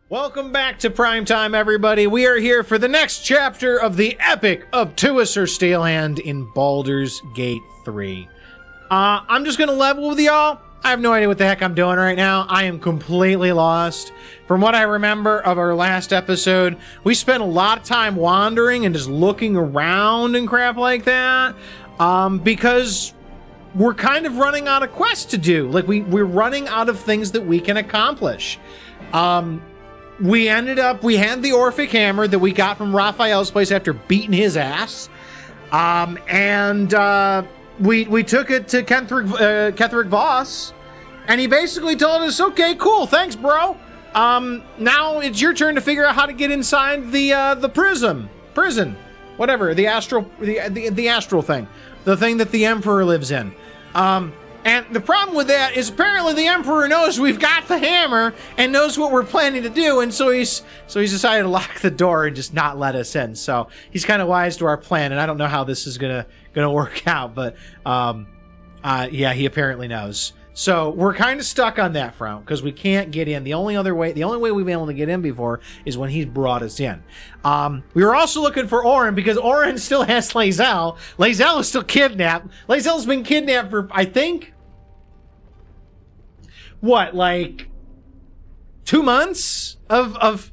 Welcome back to Primetime, everybody. We are here for the next chapter of the epic of Tuecer Steelhand in Baldur's Gate 3. I'm just going to level with y'all. I have no idea what the heck I'm doing right now. I am completely lost. From what I remember of our last episode, we spent a lot of time wandering and just looking around and crap like that, because we're kind of running out of quests to do. Like, we're running out of things that we can accomplish. We had the Orphic Hammer that we got from Raphael's place after beating his ass. We took it to Ketheric Voss, and he basically told us, okay, cool, thanks, bro. Now it's your turn to figure out how to get inside the prison, whatever, the astral thing, the thing that the Emperor lives in. And the problem with that is apparently the Emperor knows we've got the hammer and knows what we're planning to do, and so he's decided to lock the door and just not let us in. So he's kind of wise to our plan, and I don't know how this is gonna work out, but yeah, he apparently knows. So we're kind of stuck on that front because we can't get in. The only way we've been able to get in before is when he's brought us in. We were also looking for Orin because Orin still has Lae'zel. Lae'zel is still kidnapped. Lae'zel's been kidnapped for, I think, what, like 2 months of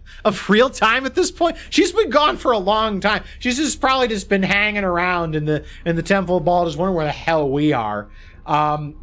real time at this point? She's been gone for a long time. She's just probably just been hanging around in the Temple of Baldur, just wondering where the hell we are.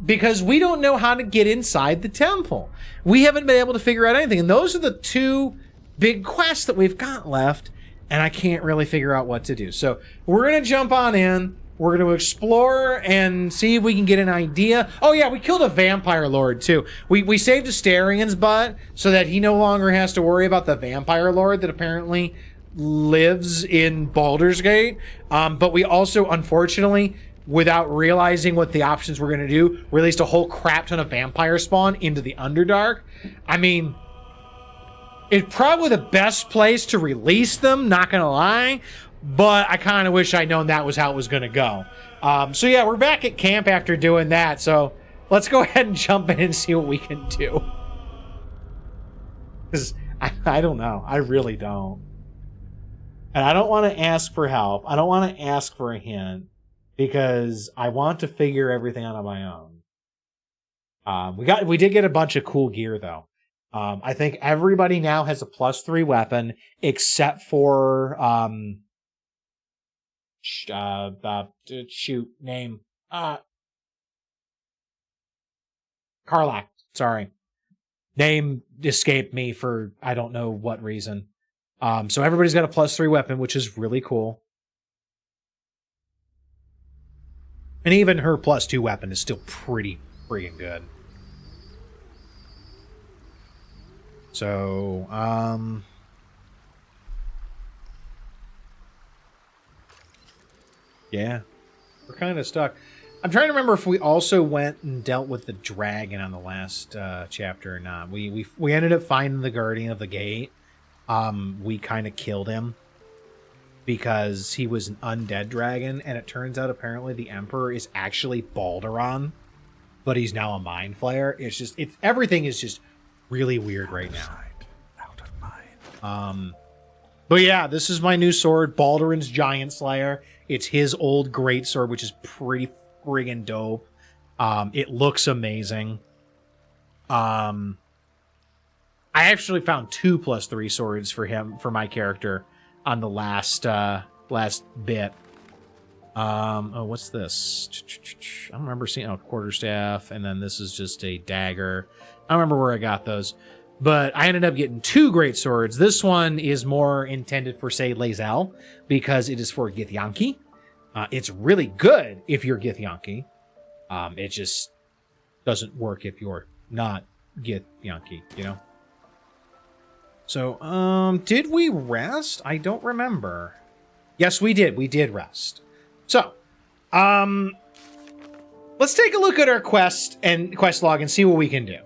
Because we don't know how to get inside the temple. We haven't been able to figure out anything. And those are the two big quests that we've got left, and I can't really figure out what to do. So we're going to jump on in. We're going to explore and see if we can get an idea. Oh yeah, we killed a vampire lord too. We saved Astarion's butt so that he no longer has to worry about the vampire lord that apparently lives in Baldur's Gate. But we also, unfortunately, without realizing what the options we're going to do, released a whole crap ton of vampire spawn into the Underdark. I mean, it's probably the best place to release them, not going to lie, but I kind of wish I'd known that was how it was going to go. So yeah, we're back at camp after doing that, so let's go ahead and jump in and see what we can do. Because I don't know. I really don't. And I don't want to ask for help. I don't want to ask for a hint, because I want to figure everything out on my own. We did get a bunch of cool gear though. I think everybody now has a +3 weapon except for Karlach. Sorry, name escaped me for I don't know what reason. So everybody's got a +3 weapon, which is really cool. And even her +2 weapon is still pretty friggin' good. So, yeah, we're kind of stuck. I'm trying to remember if we also went and dealt with the dragon on the last chapter or not. We ended up finding the guardian of the gate. We kind of killed him because he was an undead dragon, and it turns out apparently the Emperor is actually Balduran, but he's now a mind flayer. Everything is just really weird right now. Out of mind. But yeah, this is my new sword, Balduran's Giant Slayer. It's his old great sword, which is pretty friggin' dope. It looks amazing. I actually found 2 +3 swords for my character on the last bit. Oh, what's this? I don't remember seeing quarterstaff, and then this is just a dagger. I don't remember where I got those, but I ended up getting 2 great swords. This one is more intended for, say, Lae'zel, because it is for Githyanki. It's really good if you're Githyanki. It just doesn't work if you're not Githyanki, you know? So, did we rest? I don't remember. Yes, we did. We did rest. So, let's take a look at our quest log and see what we can do.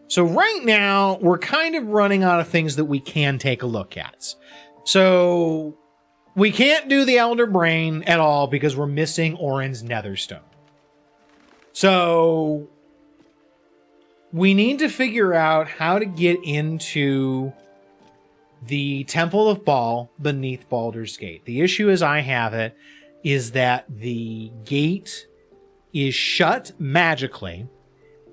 So right now, we're kind of running out of things that we can take a look at. So, we can't do the Elder Brain at all because we're missing Orin's Netherstone. So, We need to figure out how to get into the Temple of Baal beneath Baldur's Gate. The issue as I have it is that the gate is shut magically,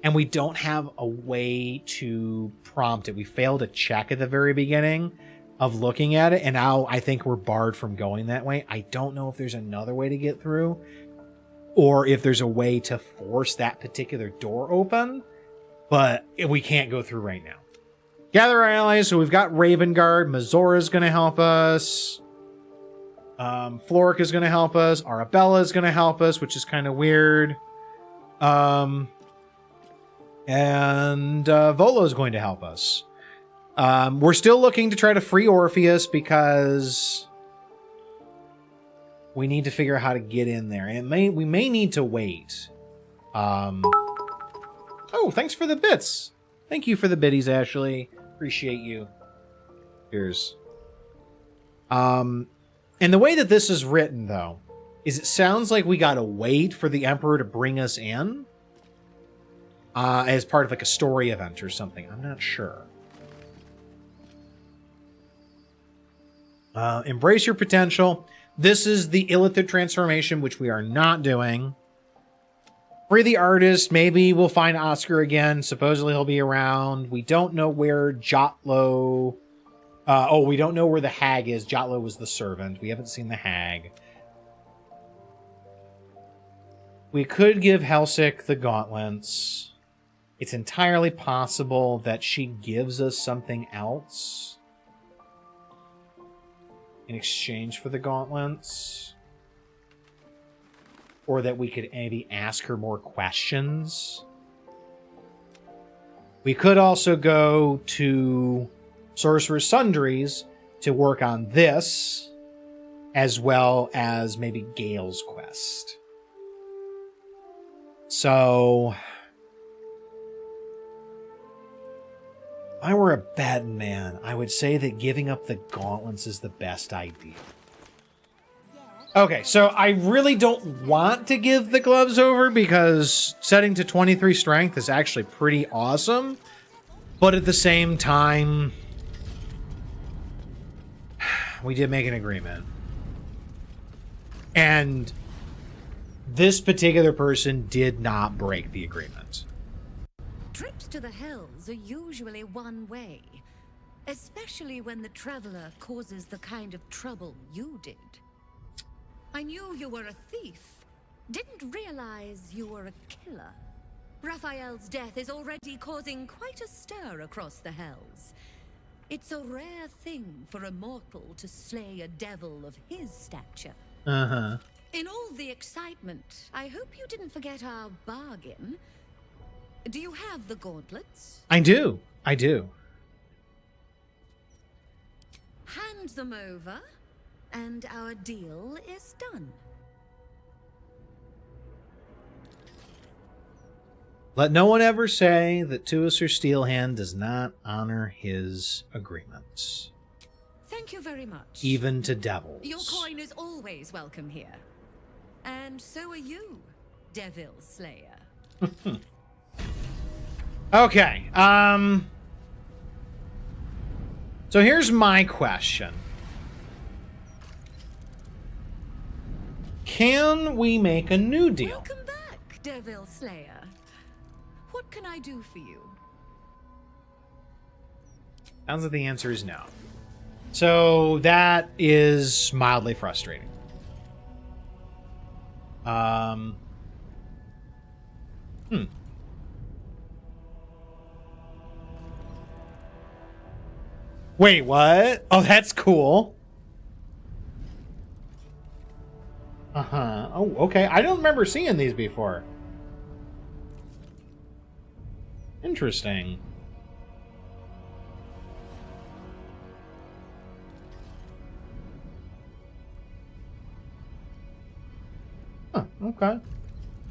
and we don't have a way to prompt it. We failed to check at the very beginning of looking at it, and now I think we're barred from going that way. I don't know if there's another way to get through, or if there's a way to force that particular door open, but we can't go through right now. Gather our allies, so we've got Ravengard, Mazora's going to help us, Floric is going to help us, Arabella is going to help us, which is kind of weird, and Volo is going to help us. We're still looking to try to free Orpheus because we need to figure out how to get in there. And we may need to wait. Oh, thanks for the bits. Thank you for the biddies, Ashley. Appreciate you. Here's. And the way that this is written, though, is it sounds like we gotta wait for the Emperor to bring us in. As part of like a story event or something. I'm not sure. Embrace your potential. This is the Illithid transformation, which we are not doing. Free the artist. Maybe we'll find Oscar again. Supposedly he'll be around. We don't know where Jotlo... we don't know where the hag is. Jotlo was the servant. We haven't seen the hag. We could give Helsik the gauntlets. It's entirely possible that she gives us something else in exchange for the gauntlets. Or that we could maybe ask her more questions. We could also go to Sorcerer's Sundries to work on this, as well as maybe Gale's quest. So, if I were a betting man, I would say that giving up the gauntlets is the best idea. Okay, so I really don't want to give the gloves over because setting to 23 strength is actually pretty awesome. But at the same time, we did make an agreement. And this particular person did not break the agreement. Trips to the Hells are usually one way, especially when the traveler causes the kind of trouble you did. I knew you were a thief, didn't realize you were a killer. Raphael's death is already causing quite a stir across the Hells. It's a rare thing for a mortal to slay a devil of his stature. Uh-huh. In all the excitement, I hope you didn't forget our bargain. Do you have the gauntlets? I do. I do. Hand them over, and our deal is done. Let no one ever say that Tuecer Steelhand does not honor his agreements. Thank you very much. Even to devils. Your coin is always welcome here. And so are you, Devil Slayer. Okay, so here's my question. Can we make a new deal? Welcome back, Devil Slayer. What can I do for you? Sounds like the answer is no. So that is mildly frustrating. Wait, what? Oh, that's cool. Uh-huh. Oh, okay. I don't remember seeing these before. Interesting. Huh, okay.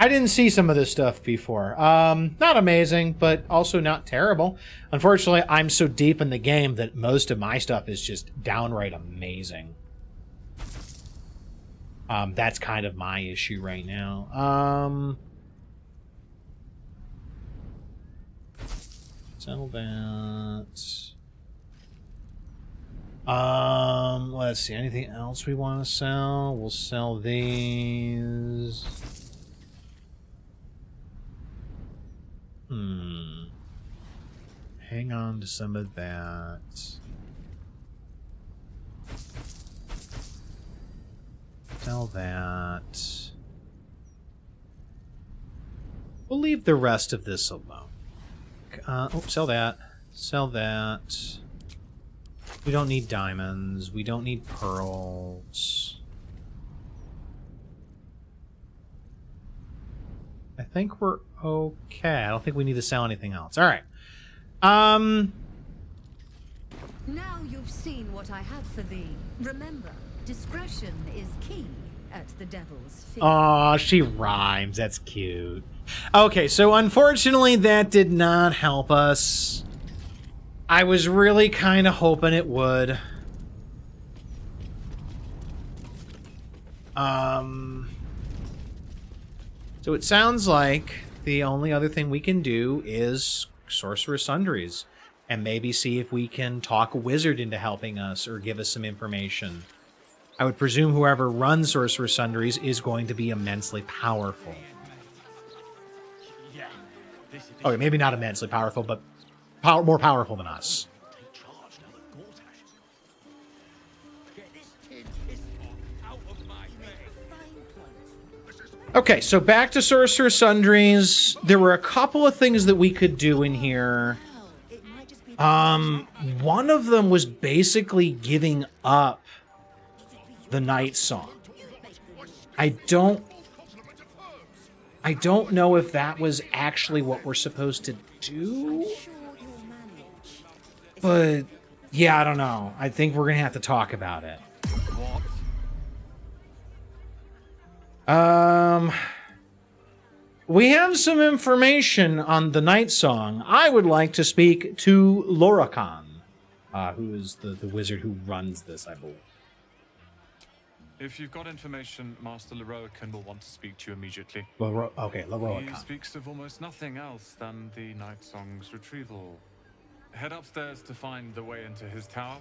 I didn't see some of this stuff before. Not amazing, but also not terrible. Unfortunately, I'm so deep in the game that most of my stuff is just downright amazing. That's kind of my issue right now. Sell that. Let's see. Anything else we want to sell? We'll sell these. Hang on to some of that. Sell that. We'll leave the rest of this alone. Sell that. Sell that. We don't need diamonds. We don't need pearls. I think we're okay. I don't think we need to sell anything else. All right. Now you've seen what I have for thee. Remember, discretion is key at the Devil's Feet. Aw, she rhymes. That's cute. Okay, so unfortunately that did not help us. I was really kind of hoping it would. So it sounds like the only other thing we can do is Sorcerer Sundries. And maybe see if we can talk a wizard into helping us or give us some information. I would presume whoever runs Sorcerer Sundries is going to be immensely powerful. Okay, maybe not immensely powerful, but more powerful than us. Okay, so back to Sorcerer Sundries. There were a couple of things that we could do in here. One of them was basically giving up the Night Song. I don't know if that was actually what we're supposed to do. But yeah, I don't know. I think we're gonna have to talk about it. We have some information on the Night Song. I would like to speak to Lorakan, who is the wizard who runs this, I believe. If you've got information, Master Leroican will want to speak to you immediately. Okay, He Lorakan. speaks of almost nothing else than the Night Song's retrieval. Head upstairs to find the way into his tower,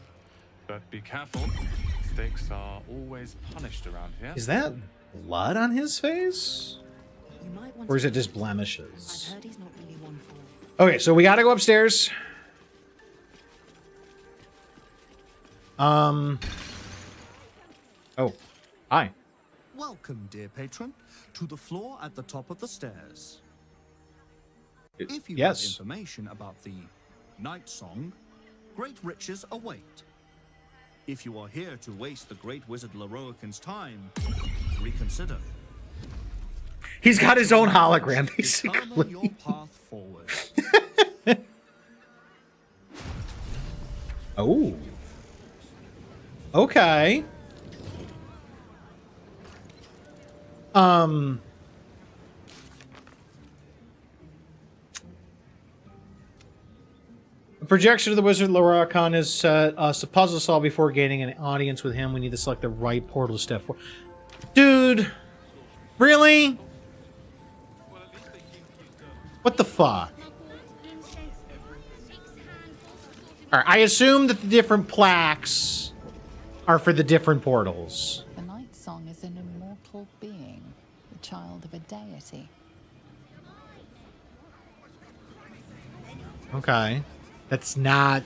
but be careful. Mistakes are always punished around here. Is that blood on his face? Or is it just blemishes? I've heard he's not really one for. Okay, so we gotta go upstairs. Oh. Hi. Welcome, dear patron, to the floor at the top of the stairs. If you Yes. have information about the Night Song, great riches await. If you are here to waste the great wizard Leroican's time, reconsider. He's got his own hologram, Determine basically. your path forward. Oh. Okay. The projection of the wizard Lorakan is set us a puzzle solve before gaining an audience with him. We need to select the right portal to step for. Dude! Really? What the fuck? Alright, I assume that the different plaques are for the different portals. The Night Song is an immortal being, the child of a deity. Okay. That's not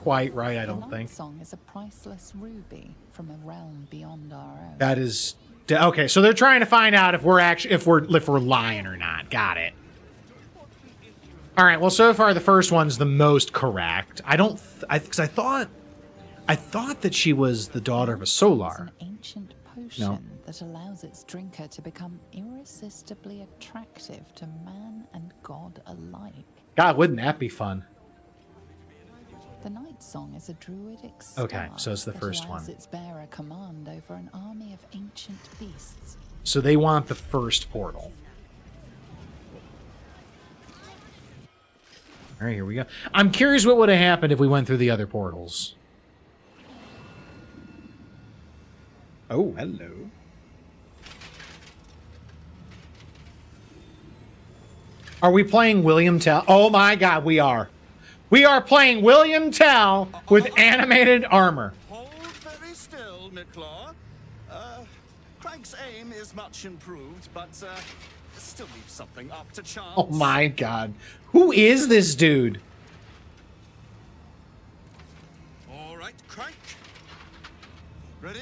quite right, I don't The think. Night Song is a priceless ruby from a realm beyond our own. That is okay. So they're trying to find out if we're actually if we're lying or not. Got it. All right. Well, so far the first one's the most correct. Because I thought that she was the daughter of a It's Solar. an ancient potion that allows its drinker to become irresistibly attractive to man and god alike. God, wouldn't that be fun? The Night Song is a druidic star Okay, so it's the that first allows one. its bearer command over an army of ancient beasts. So they want the first portal. All right, here we go. I'm curious what would have happened if we went through the other portals. Oh, hello. Are we playing William Tell? Oh my God, we are. We are playing William Tell with animated armor. Hold very still, Nicklaw. Craig's aim is much improved, but still leaves something up to chance. Oh my god. Who is this dude? All right, Craig. Ready?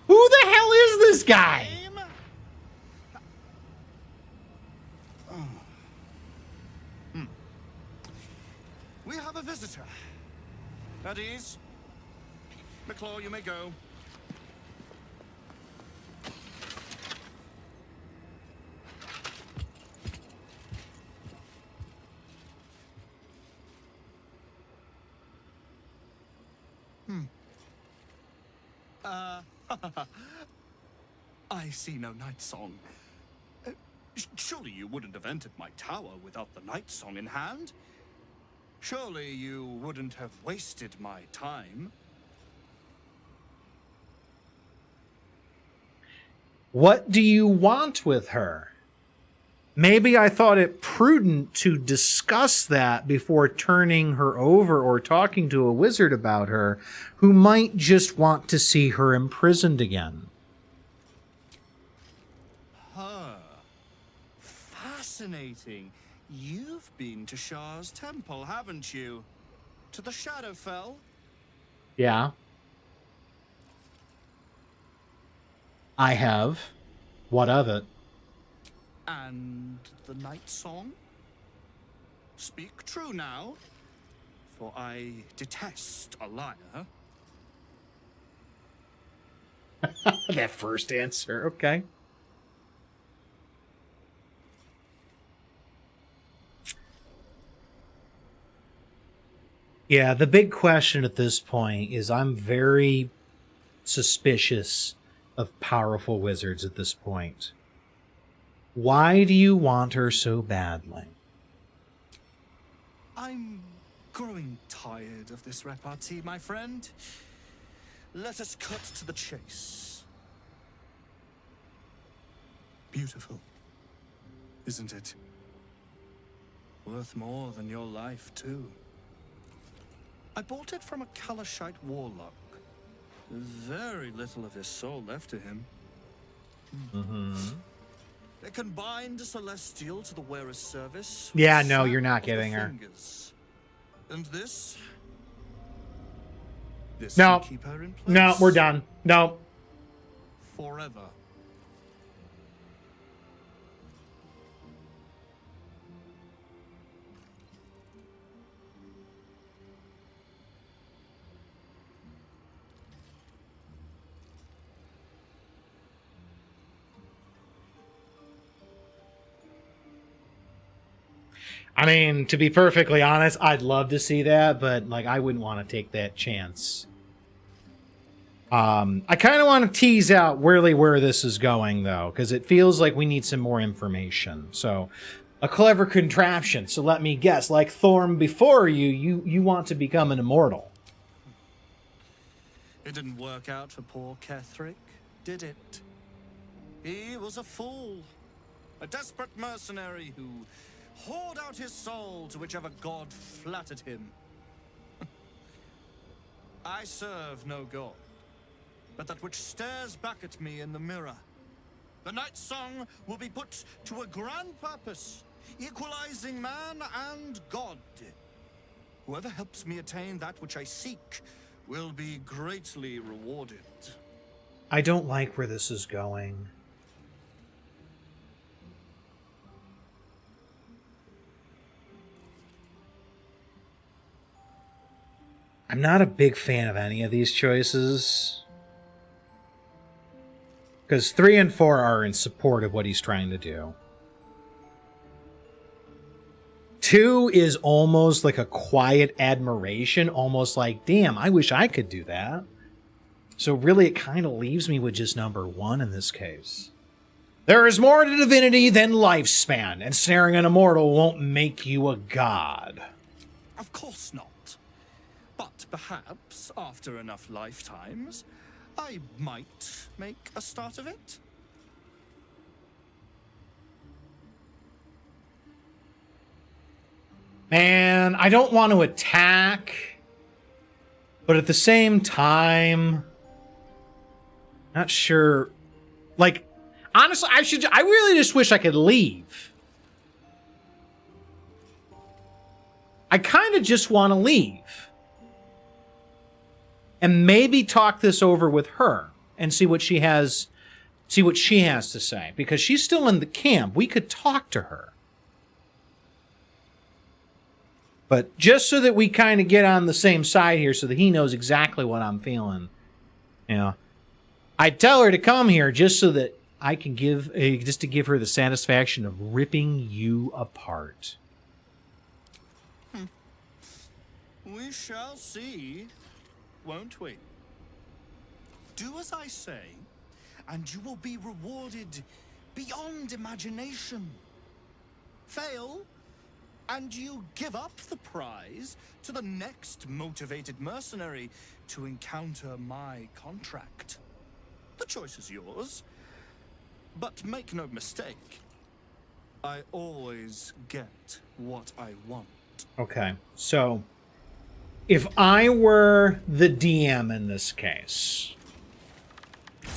Who the hell is this guy? Aim. We have a visitor. At ease. Nicklaw, you may go. I see no night song. Surely you wouldn't have entered my tower without the night song in hand? Surely you wouldn't have wasted my time? What do you want with her? Maybe I thought it prudent to discuss that before turning her over or talking to a wizard about her who might just want to see her imprisoned again. Fascinating. You've been to Shah's temple, haven't you? To the Shadowfell? Yeah. I have. What of it? And the night song? Speak true now, for I detest a liar. That first answer, okay. Yeah, the big question at this point is I'm very suspicious of powerful wizards at this point. Why do you want her so badly? I'm growing tired of this repartee, my friend. Let us cut to the chase. Beautiful, isn't it? Worth more than your life, too. I bought it from a Kalashite warlock. Very little of his soul left to him. It can bind a celestial to the wearer's service. Yeah, no, you're not giving her. Fingers. And this? This No. will keep her in place. No, we're done. No. Forever. I mean, to be perfectly honest, I'd love to see that, but like I wouldn't want to take that chance. I kind of want to tease out really where this is going, though, because it feels like we need some more information. So, a clever contraption. So let me guess, like Thorm before you want to become an immortal. It didn't work out for poor Ketherick, did it? He was a fool. A desperate mercenary who hoard out his soul to whichever god flattered him. I serve no god, but that which stares back at me in the mirror. The night song will be put to a grand purpose, equalizing man and god. Whoever helps me attain that which I seek will be greatly rewarded. I don't like where this is going. I'm not a big fan of any of these choices. Because 3 and 4 are in support of what he's trying to do. 2 is almost like a quiet admiration, almost like, damn, I wish I could do that. So really it kind of leaves me with just number 1 in this case. There is more to divinity than lifespan, and snaring an immortal won't make you a god. Of course not. But perhaps, after enough lifetimes, I might make a start of it. Man, I don't want to attack, but at the same time, not sure. Like, honestly, I really just wish I could leave. I kind of just want to leave. And maybe talk this over with her and see what she has to say. Because she's still in the camp. We could talk to her. But just so that we kind of get on the same side here so that he knows exactly what I'm feeling. You know, I tell her to come here just so that I can give her the satisfaction of ripping you apart. We shall see, won't we? Do as I say, and you will be rewarded beyond imagination. Fail, and you give up the prize to the next motivated mercenary to encounter my contract. The choice is yours, but make no mistake, I always get what I want. Okay, so if I were the DM in this case,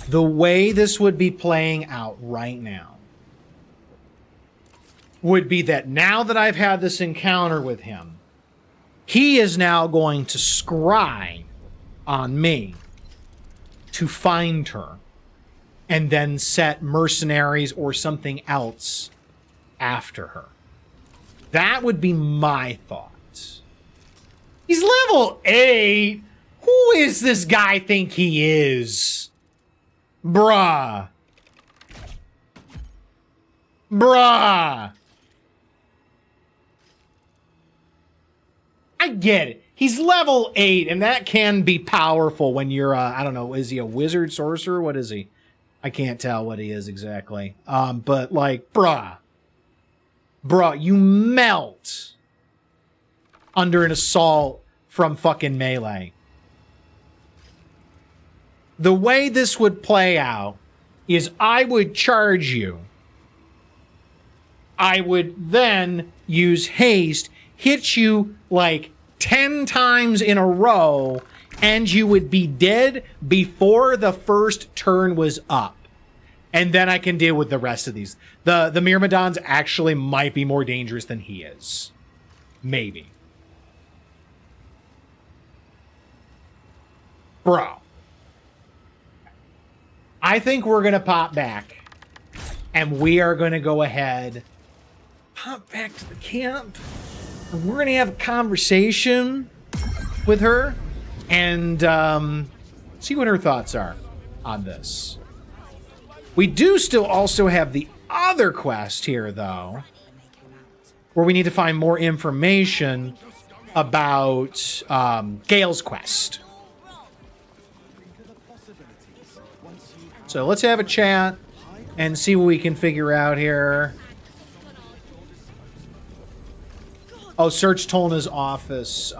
the way this would be playing out right now would be that now that I've had this encounter with him, he is now going to scry on me to find her and then set mercenaries or something else after her. That would be my thought. He's level 8. Who is this guy think he is? Bruh. I get it. He's level 8, and that can be powerful when you're, I don't know, is he a wizard, sorcerer? What is he? I can't tell what he is exactly. But, like, bruh, you melt under an assault from fucking melee. The way this would play out is I would charge you. I would then use haste, hit you like 10 times in a row, and you would be dead before the first turn was up. And then I can deal with the rest of these. The Myrmidons actually might be more dangerous than he is. Maybe. Bro. I think we're going to pop back. And we are going to go ahead, pop back to the camp. And we're going to have a conversation with her. And see what her thoughts are on this. We do still also have the other quest here, though, where we need to find more information about Gale's quest. So let's have a chat and see what we can figure out here. Oh, search Tolna's office.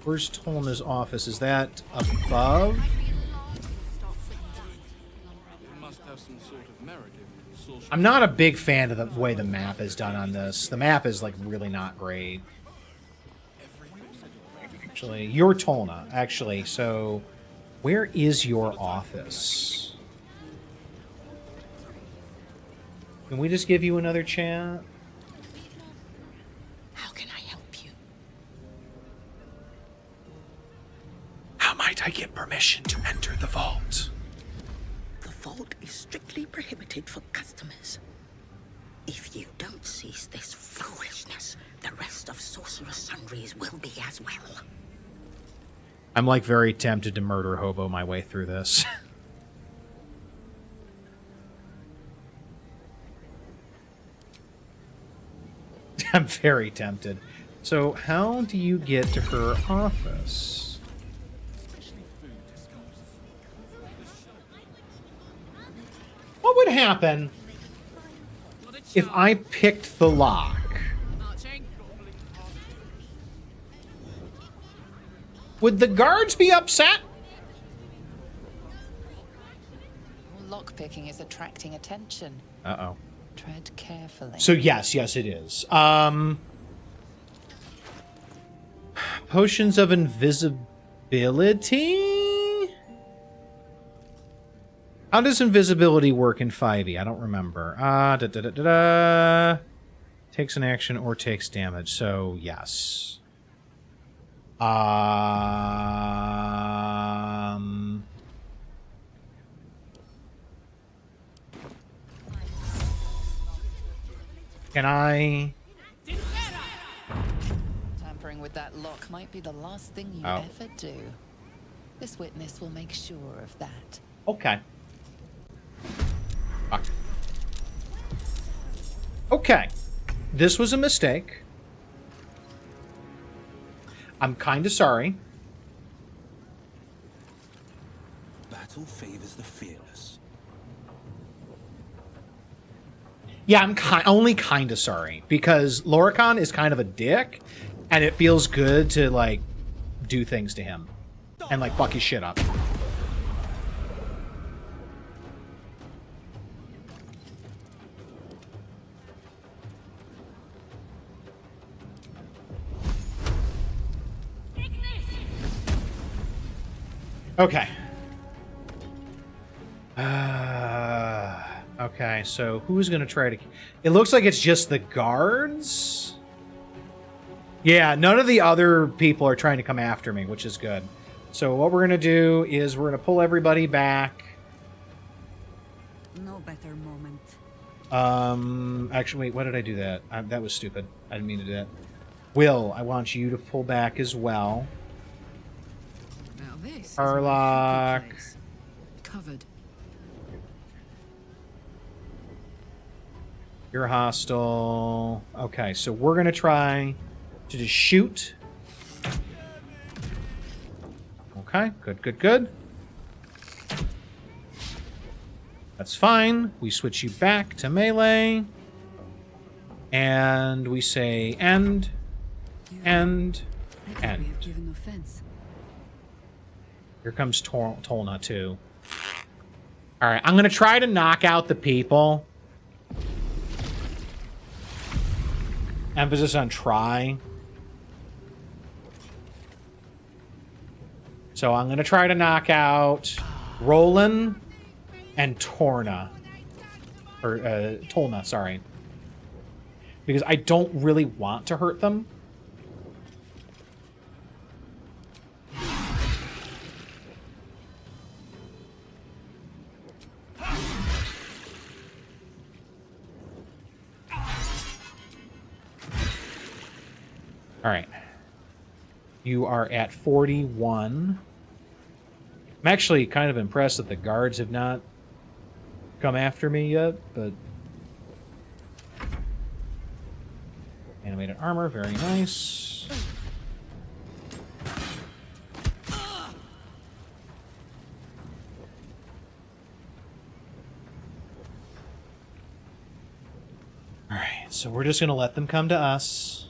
Where's Tolna's office? Is that above? I'm not a big fan of the way the map is done on this. The map is, like, really not great. Actually, you're Tolna, actually. So, where is your office? Can we just give you another chat? How can I help you? How might I get permission to enter the vault? The vault is strictly prohibited for customers. If you don't cease this foolishness, the rest of Sorcerer Sundry's will be as well. I'm, like, very tempted to murder hobo my way through this. I'm very tempted. So, how do you get to her office? What would happen if I picked the lock? Would the guards be upset? Lockpicking is attracting attention. Uh-oh. Tread carefully. So yes, it is. Potions of invisibility? How does invisibility work in 5e? I don't remember. Takes an action or takes damage. So yes. Can I? Tampering with that lock might be the last thing you Oh. ever do. This witness will make sure of that. Okay. Fuck. Okay. This was a mistake. I'm kind of sorry. Battle favors the fearless. Yeah, I'm only kind of sorry because Loricon is kind of a dick, and it feels good to like do things to him and like fuck his shit up. Okay. Okay, so who's going to try to... It looks like it's just the guards? Yeah, none of the other people are trying to come after me, which is good. So what we're going to do is we're going to pull everybody back. No better moment. Actually, wait, why did I do that? That was stupid. I didn't mean to do that. Will, I want you to pull back as well. Now this Harlock. is my happy place. Covered. You're hostile. Okay, so we're going to try to just shoot. Okay, good. That's fine. We switch you back to melee. And we say end, end, We have end. given offense. Here comes Tolna, too. Alright, I'm going to try to knock out the people. Emphasis on try. So I'm going to try to knock out Roland and Torna. Or, Tolna, sorry. Because I don't really want to hurt them. Alright. You are at 41. I'm actually kind of impressed that the guards have not come after me yet, but... Animated armor, very nice. Alright, so we're just going to let them come to us.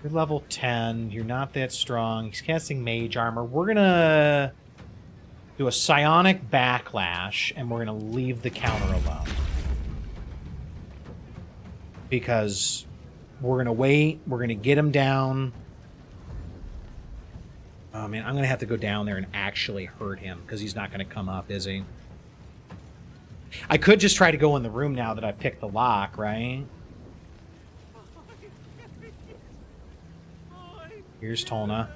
You're level 10. You're not that strong. He's casting mage armor. We're going to do a psionic backlash, and we're going to leave the counter alone. Because we're going to wait. We're going to get him down. Oh, man. I'm going to have to go down there and actually hurt him, because he's not going to come up, is he? I could just try to go in the room now that I picked the lock, right? Here's Tolna.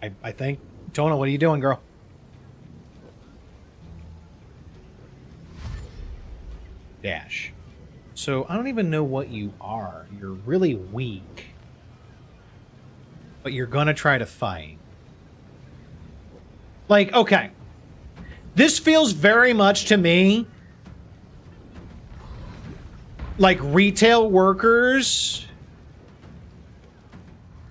I think... Tolna, what are you doing, girl? Dash. So, I don't even know what you are. You're really weak. But you're gonna try to fight. Like, okay. This feels very much to me like retail workers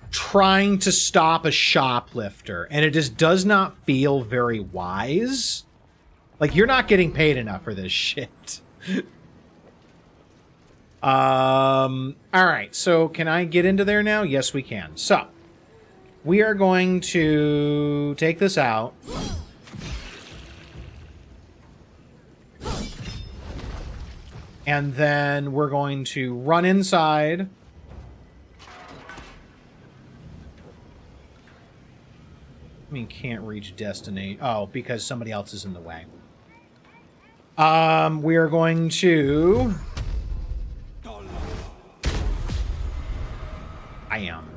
trying to stop a shoplifter, and it just does not feel very wise. Like, you're not getting paid enough for this shit. All right, so can I get into there now? Yes, we can. So, We are going to take this out. And then we're going to run inside. I mean, can't reach destination. Oh, because somebody else is in the way. We are going to... I am.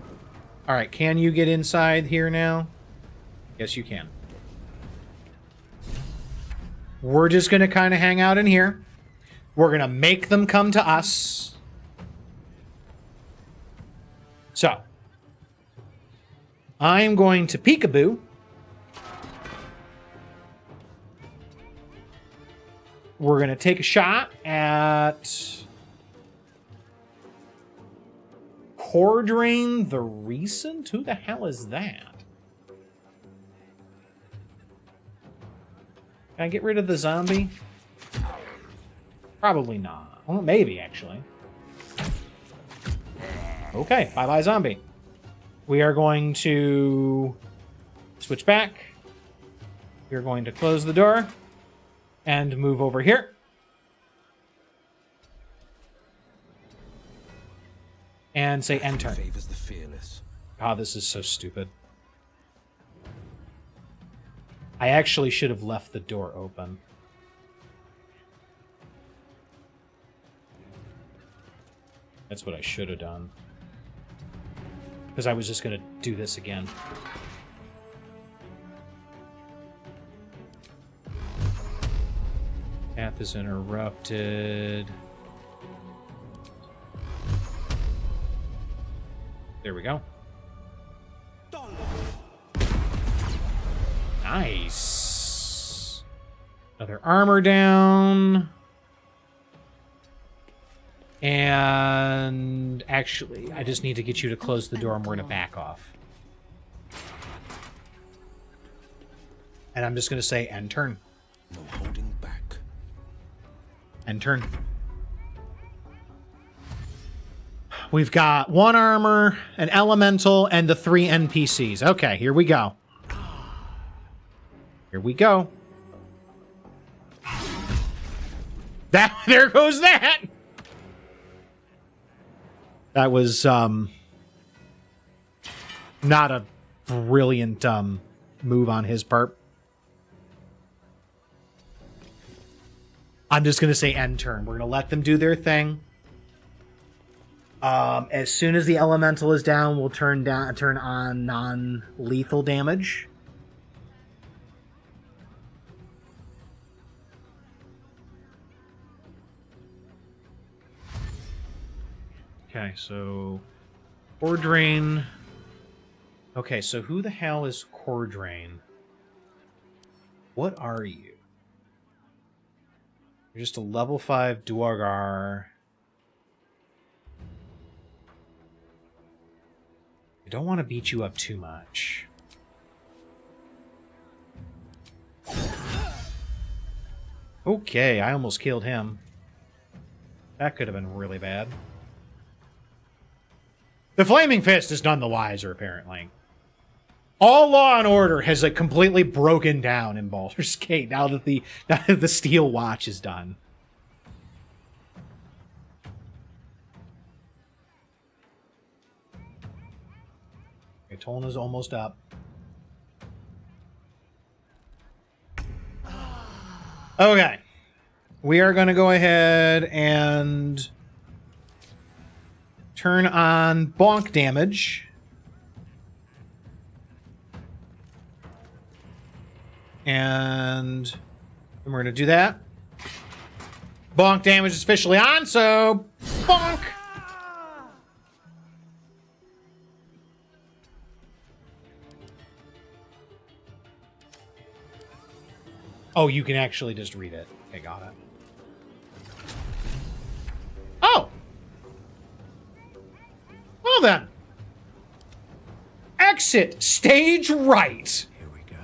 All right, can you get inside here now? Yes, you can. We're just going to kind of hang out in here. We're going to make them come to us. So, I'm going to peekaboo. We're going to take a shot at Cordrain the Recent? Who the hell is that? Can I get rid of the zombie? Probably not. Well, maybe, actually. Okay, bye-bye zombie. We are going to switch back. We're going to close the door and move over here. And say enter. Favors the fearless. God, this is so stupid. I actually should have left the door open. That's what I should have done. Because I was just going to do this again. Path is interrupted. There we go. Nice. Another armor down. And actually, I just need to get you to close the door and we're going to back off. And I'm just going to say end turn. No holding back. End turn. We've got 1 armor, an elemental, and the 3 NPCs. Okay, here we go. Here we go. There goes that! That was, not a brilliant, move on his part. I'm just gonna say end turn. We're gonna let them do their thing. As soon as the elemental is down, we'll turn on non-lethal damage. Okay, so Cordrain. Okay, so who the hell is Cordrain? What are you? You're just a level 5 Duergar. I don't want to beat you up too much. Okay, I almost killed him. That could have been really bad. The Flaming Fist is none the wiser, apparently. All law and order has like completely broken down in Baldur's Gate now that the Steel Watch is done. Okay, Tolna's almost up. Okay. We are going to go ahead and turn on bonk damage. And we're going to do that. Bonk damage is officially on, so bonk! Oh, you can actually just read it. Okay, got it. Oh! Well then. Exit stage right. Here we go.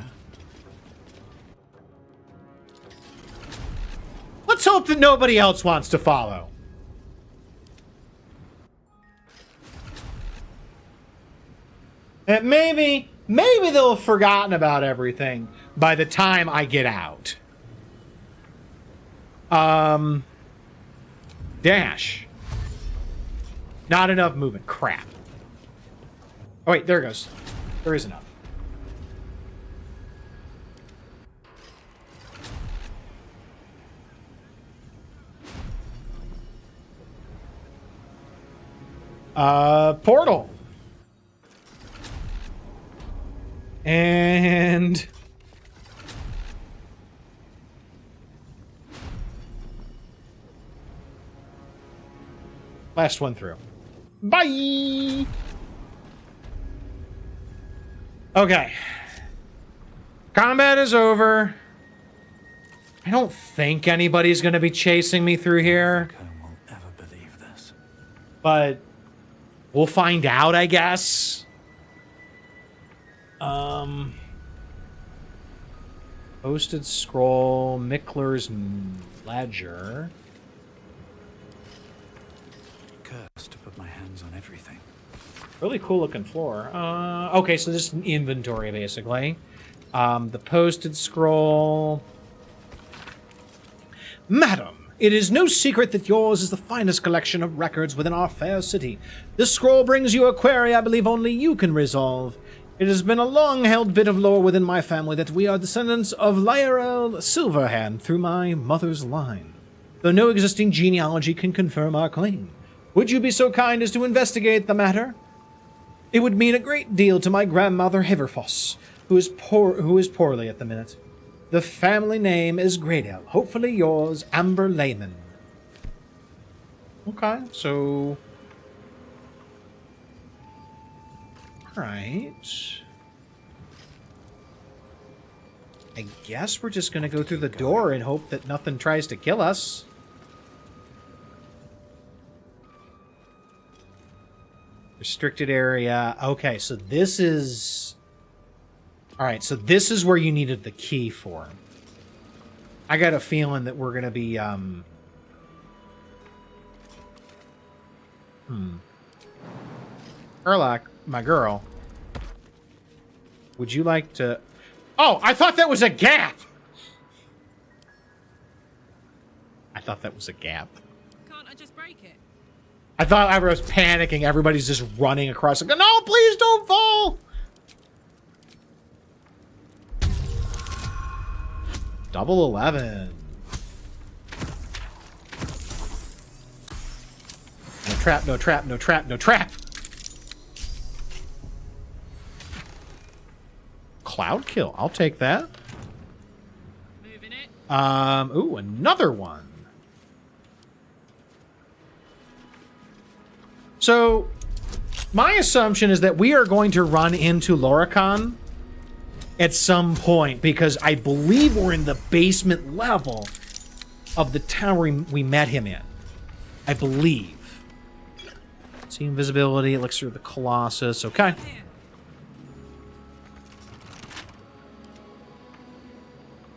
Let's hope that nobody else wants to follow. And maybe they'll have forgotten about everything by the time I get out. Dash. Not enough movement. Crap. Oh, wait, there it goes. There is enough. Portal. And last one through. Bye. Okay. Combat is over. I don't think anybody's going to be chasing me through here. No one will ever believe this. But we'll find out, I guess. Posted scroll, Mickler's ledger. Cursed to put my hands on everything. Really cool looking floor. Okay, so this is an inventory, basically. The posted scroll. Madam, it is no secret that yours is the finest collection of records within our fair city. This scroll brings you a query I believe only you can resolve. It has been a long-held bit of lore within my family that we are descendants of Lyrel Silverhand through my mother's line, though no existing genealogy can confirm our claim. Would you be so kind as to investigate the matter? It would mean a great deal to my grandmother Hiverfoss, who is poorly at the minute. The family name is Greydale. Hopefully yours, Amber Layman. Okay, so... Alright. I guess we're just gonna go through the door and hope that nothing tries to kill us. Restricted area. Okay, so this is... Alright, so this is where you needed the key for. I got a feeling that we're gonna be, Erlach, my girl. Would you like to... Oh, I thought that was a gap! I thought that was a gap. Can't I just break it? I thought I was panicking. Everybody's just running across. Like, no, please don't fall! Double 11. No trap, no trap, no trap, no trap! Cloud kill. I'll take that. Moving it. Ooh, another one. So, my assumption is that we are going to run into Loricon at some point, because I believe we're in the basement level of the tower we met him in. I believe. See invisibility, elixir of the Colossus. Okay. Here.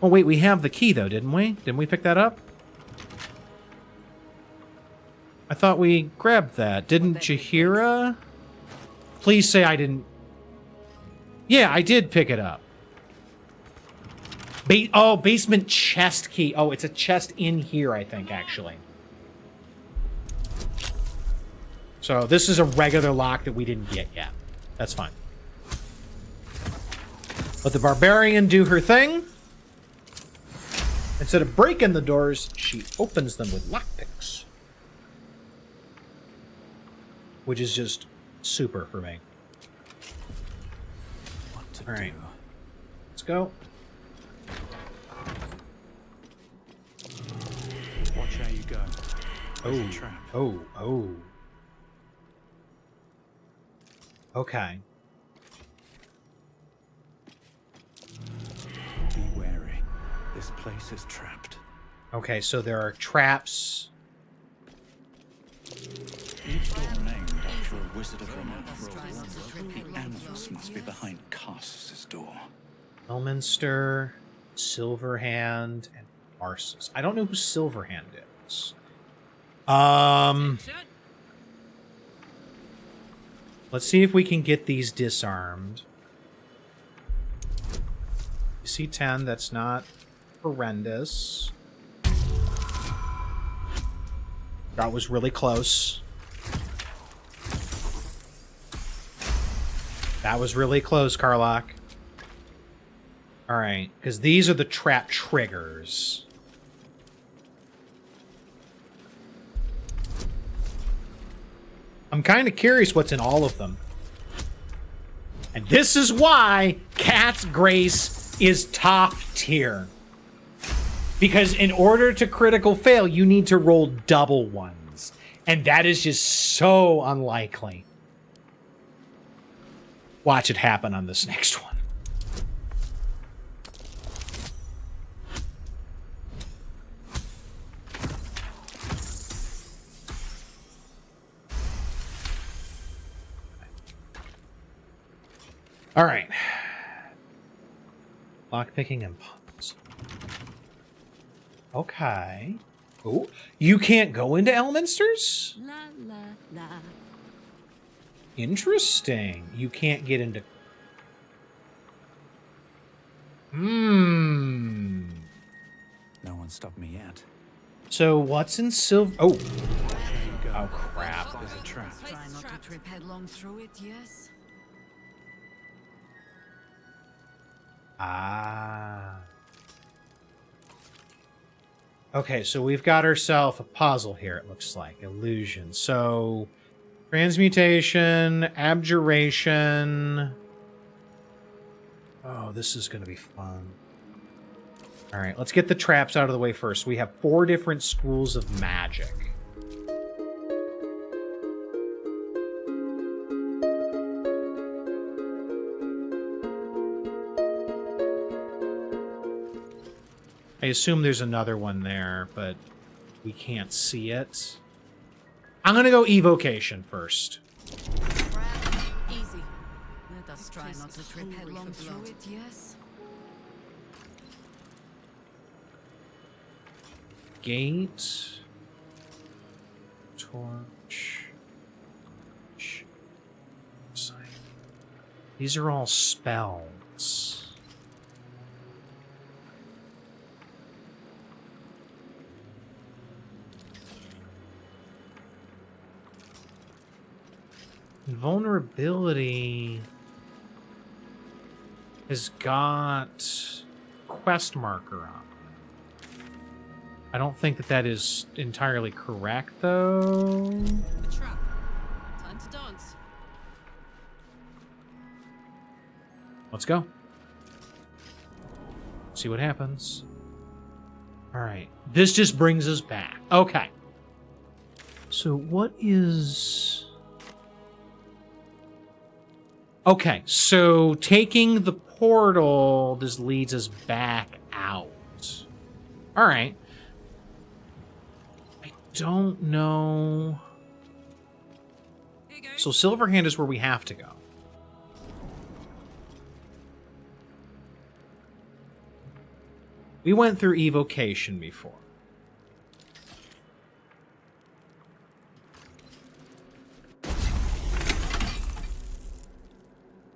Oh, wait, we have the key, though, didn't we? Didn't we pick that up? I thought we grabbed that. Didn't Jahira? Please say I didn't... Yeah, I did pick it up. Basement chest key. Oh, it's a chest in here, I think, actually. So this is a regular lock that we didn't get yet. That's fine. Let the barbarian do her thing. Instead of breaking the doors, she opens them with lockpicks. Which is just super for me. What to All right. do? Let's go. Watch how you go. There's a trap. Oh. Okay. Be wary. This place is trapped. Okay, so there are traps. Each door named after a wizard of the north. The animals must be behind Cars's door. Elminster, Silverhand, and Marsus. I don't know who Silverhand is. Shut. Let's see if we can get these disarmed. You see 10, that's not horrendous. That was really close. That was really close, Karlach. Alright, because these are the trap triggers. I'm kind of curious what's in all of them. And this is why Cat's Grace is top tier. Because in order to critical fail, you need to roll double ones. And that is just so unlikely. Watch it happen on this next one. All right. Lockpicking and puns. Okay. Oh, you can't go into Elminsters? La la la. Interesting. You can't get into... Hmm. No one stopped me yet. So what's in silver... Oh. Oh, crap. There's a trap. Try not to trip headlong through it, yes? Ah. Okay, so we've got ourselves a puzzle here, it looks like. Illusion. So, transmutation, abjuration. Oh, this is going to be fun. All right, let's get the traps out of the way first. We have 4 different schools of magic. I assume there's another one there, but we can't see it. I'm going to go evocation first. Easy. Let us try not to trip headlong through it, yes? Gate. Torch. These are all spells. Vulnerability has got quest marker on it. I don't think that that is entirely correct, though. A trap. Time to dance. Let's go. See what happens. All right. This just brings us back. Okay. So what is... Okay, so taking the portal, this leads us back out. All right. I don't know. Here you go. So Silverhand is where we have to go. We went through evocation before.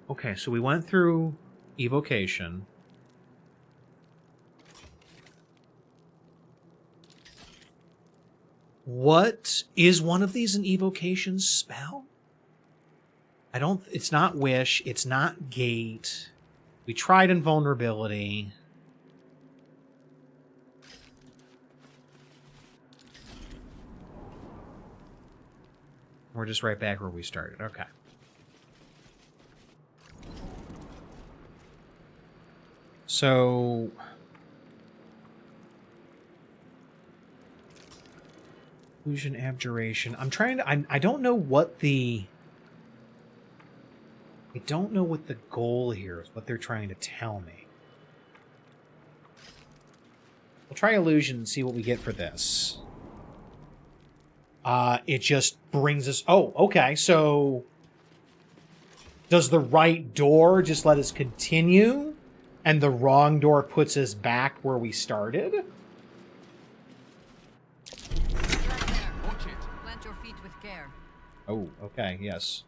Okay, so we went through evocation. What is one of these an evocation spell? I don't, it's not wish, it's not gate. We tried invulnerability. We're just right back where we started. Okay. So illusion, abjuration. I'm trying to I don't know what the goal here is, what they're trying to tell me. We'll try illusion and see what we get for this. It just brings us... Oh, okay. So does the right door just let us continue? And the wrong door puts us back where we started? Watch it. Plant your feet with care. Oh, okay, yes.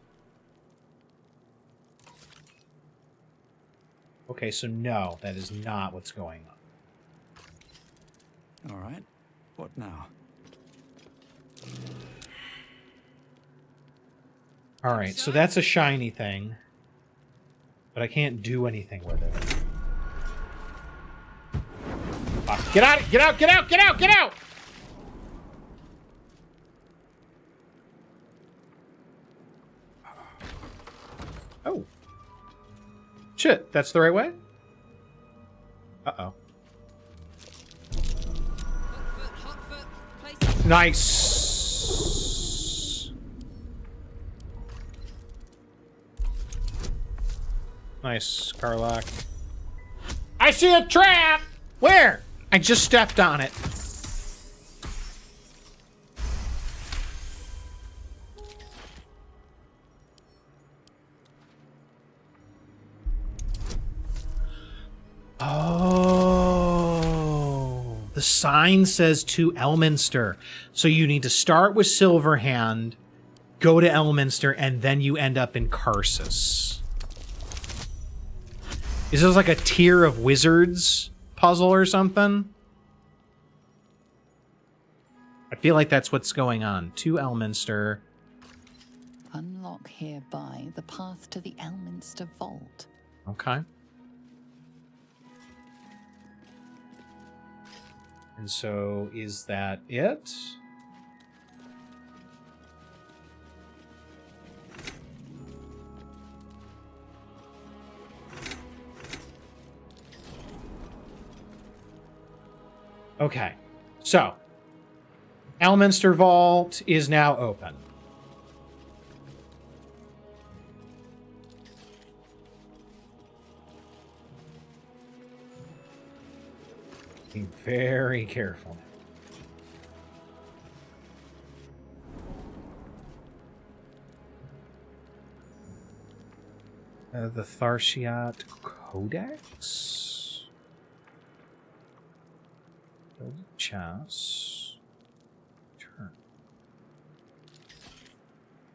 Okay, so no, that is not what's going on. All right. What now? All right, so that's a shiny thing, but I can't do anything with it. Get out! Get out! Get out! Get out! Get out! Oh. Shit, that's the right way? Uh-oh. Hot foot, place. Nice. Nice, Carlock. I see a trap! Where? I just stepped on it. Oh, the sign says to Elminster. So you need to start with Silverhand, go to Elminster, and then you end up in Karsus. Is this like a tier of wizards puzzle or something? I feel like that's what's going on. To Elminster. Unlock hereby the path to the Elminster Vault. Okay. And so, is that it? Okay. So, Elminster Vault is now open. Be very careful now. The Tharshiat Codex? Build a chest. Turn.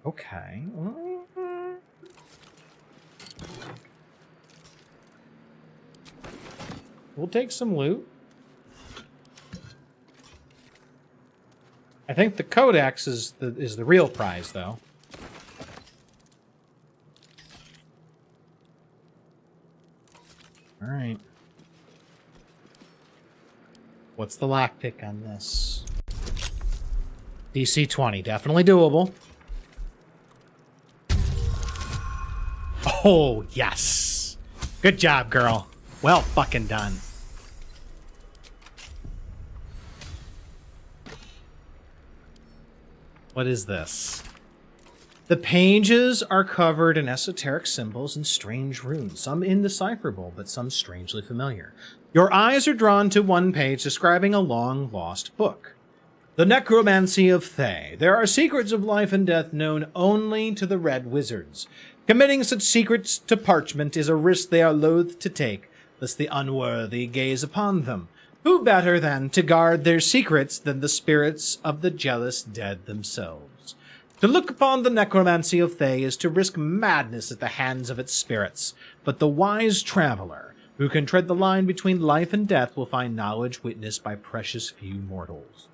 Okay. We'll take some loot. I think the Codex is the real prize, though. All right. What's the lockpick on this? DC 20, definitely doable. Oh, yes. Good job, girl. Well fucking done. What is this? The pages are covered in esoteric symbols and strange runes, some indecipherable, but some strangely familiar. Your eyes are drawn to one page describing a long-lost book. The Necromancy of Thay. There are secrets of life and death known only to the Red Wizards. Committing such secrets to parchment is a risk they are loath to take, lest the unworthy gaze upon them. Who better, then, to guard their secrets than the spirits of the jealous dead themselves? To look upon the necromancy of Thay is to risk madness at the hands of its spirits, but the wise traveler, who can tread the line between life and death, will find knowledge witnessed by precious few mortals.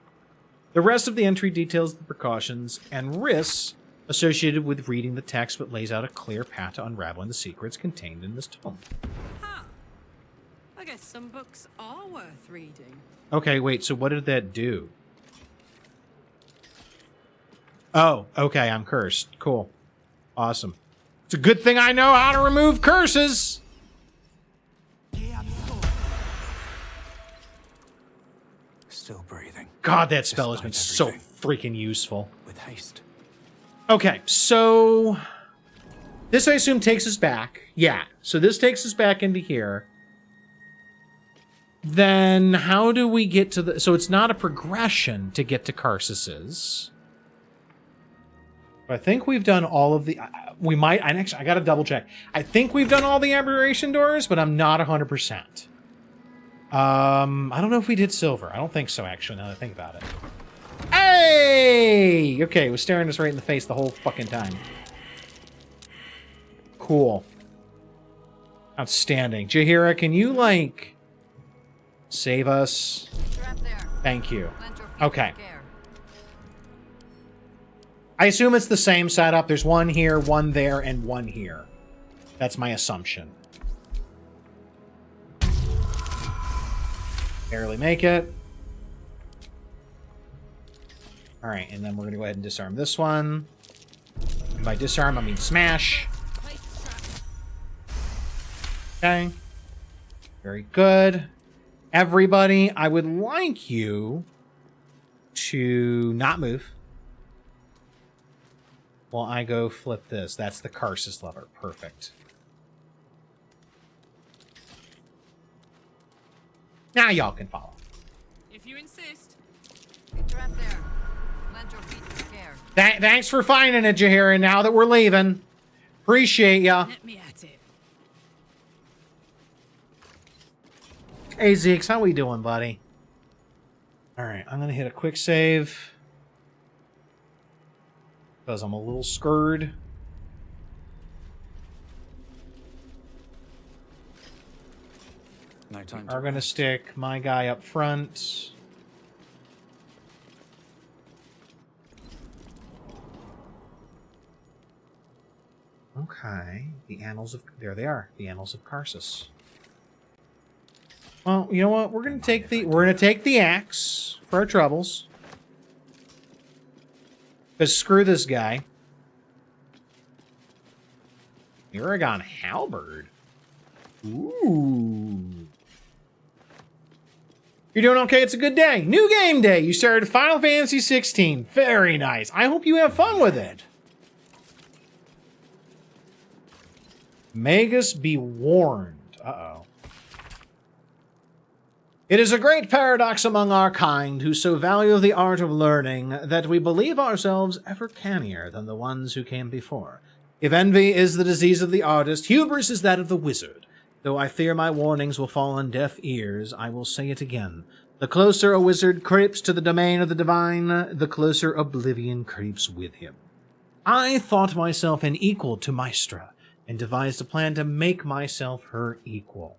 The rest of the entry details the precautions and risks associated with reading the text, but lays out a clear path to unraveling the secrets contained in this tome. Huh. I guess some books are worth reading. Okay, wait, so what did that do? Oh, okay, I'm cursed. Cool. Awesome. It's a good thing I know how to remove curses! Still breathing. God, that spell has been Despite so everything. freaking useful. With haste. Okay, so this I assume takes us back. Yeah, so this takes us back into here. Then how do we get to the... So it's not a progression to get to Karsus's. I think we've done all of the... we might... I got to double check. I think we've done all the aberration doors, but I'm not 100%. I don't know if we did silver. I don't think so, actually, now that I think about it. Hey! Okay, it was staring us right in the face the whole fucking time. Cool. Outstanding. Jaheira, can you, like, save us? Thank you. Okay. I assume it's the same setup. There's one here, one there, and one here. That's my assumption. Barely make it. All right, and then we're going to go ahead and disarm this one. And by disarm, I mean smash. Okay. Very good. Everybody, I would like you to not move while I go flip this. That's the Karsus lever. Perfect. Now y'all can follow. If you insist. Get your up there. Lend your feet to scare. Thanks for finding it, Jaheira, now that we're leaving. Appreciate ya. Let me at it. Hey, Zeeks, how we doing, buddy? Alright, I'm gonna hit a quick save. Because I'm a little scared. No time Are gonna stick my guy up front. Okay, the Annals of... There they are, the Annals of Karsus. Well, you know what? We're gonna take the axe for our troubles. Because screw this guy. Aragon Halberd. Ooh. You're doing okay? It's a good day. New game day. You started Final Fantasy 16. Very nice. I hope you have fun with it. Magus be warned. Uh-oh. It is a great paradox among our kind who so value the art of learning that we believe ourselves ever cannier than the ones who came before. If envy is the disease of the artist, hubris is that of the wizard. Though I fear my warnings will fall on deaf ears, I will say it again. The closer a wizard creeps to the domain of the divine, the closer oblivion creeps with him. I thought myself an equal to Maestra, and devised a plan to make myself her equal.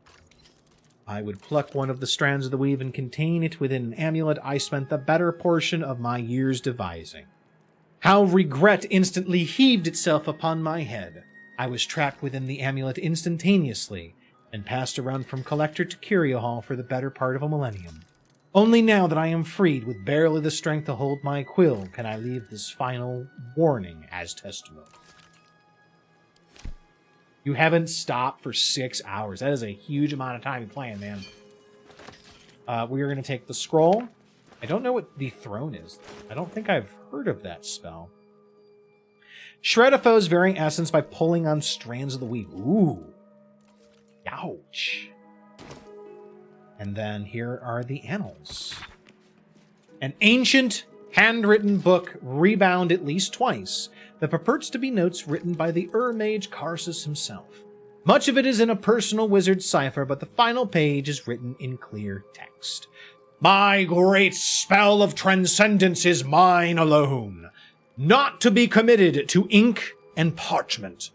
I would pluck one of the strands of the weave and contain it within an amulet I spent the better portion of my years devising. How regret instantly heaved itself upon my head. I was trapped within the amulet instantaneously, and passed around from collector to curio hall for the better part of a millennium. Only now that I am freed with barely the strength to hold my quill can I leave this final warning as testimony. You haven't stopped for 6 hours. That is a huge amount of time playing, man. We are going to take the scroll. I don't know what the throne is. I don't think I've heard of that spell. Shred a foe's varying essence by pulling on strands of the weave. Ooh. Ouch. And then here are the annals. An ancient, handwritten book, rebound at least twice, that purports to be notes written by the Mage Karsus himself. Much of it is in a personal wizard cipher, but the final page is written in clear text. My great spell of transcendence is mine alone, not to be committed to ink and parchment.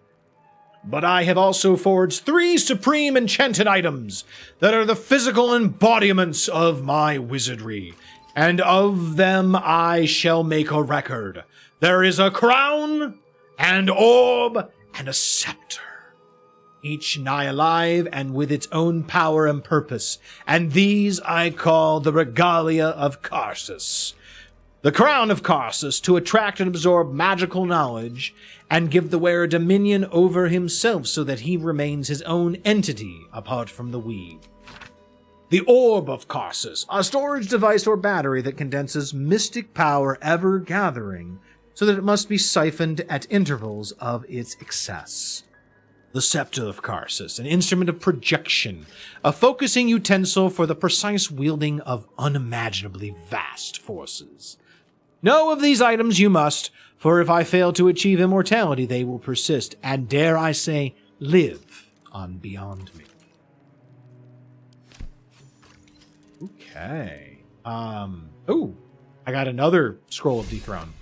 But I have also forged 3 supreme enchanted items that are the physical embodiments of my wizardry, and of them I shall make a record. There is a crown, an orb, and a scepter, each nigh alive and with its own power and purpose, and these I call the regalia of Karsus. The crown of Karsus to attract and absorb magical knowledge, and give the wearer dominion over himself so that he remains his own entity apart from the weave. The orb of Karsus, a storage device or battery that condenses mystic power ever gathering, so that it must be siphoned at intervals of its excess. The scepter of Karsus, an instrument of projection, a focusing utensil for the precise wielding of unimaginably vast forces. Know of these items you must, for if I fail to achieve immortality, they will persist, and dare I say, live on beyond me. Okay. Ooh, I got another Scroll of Dethrone.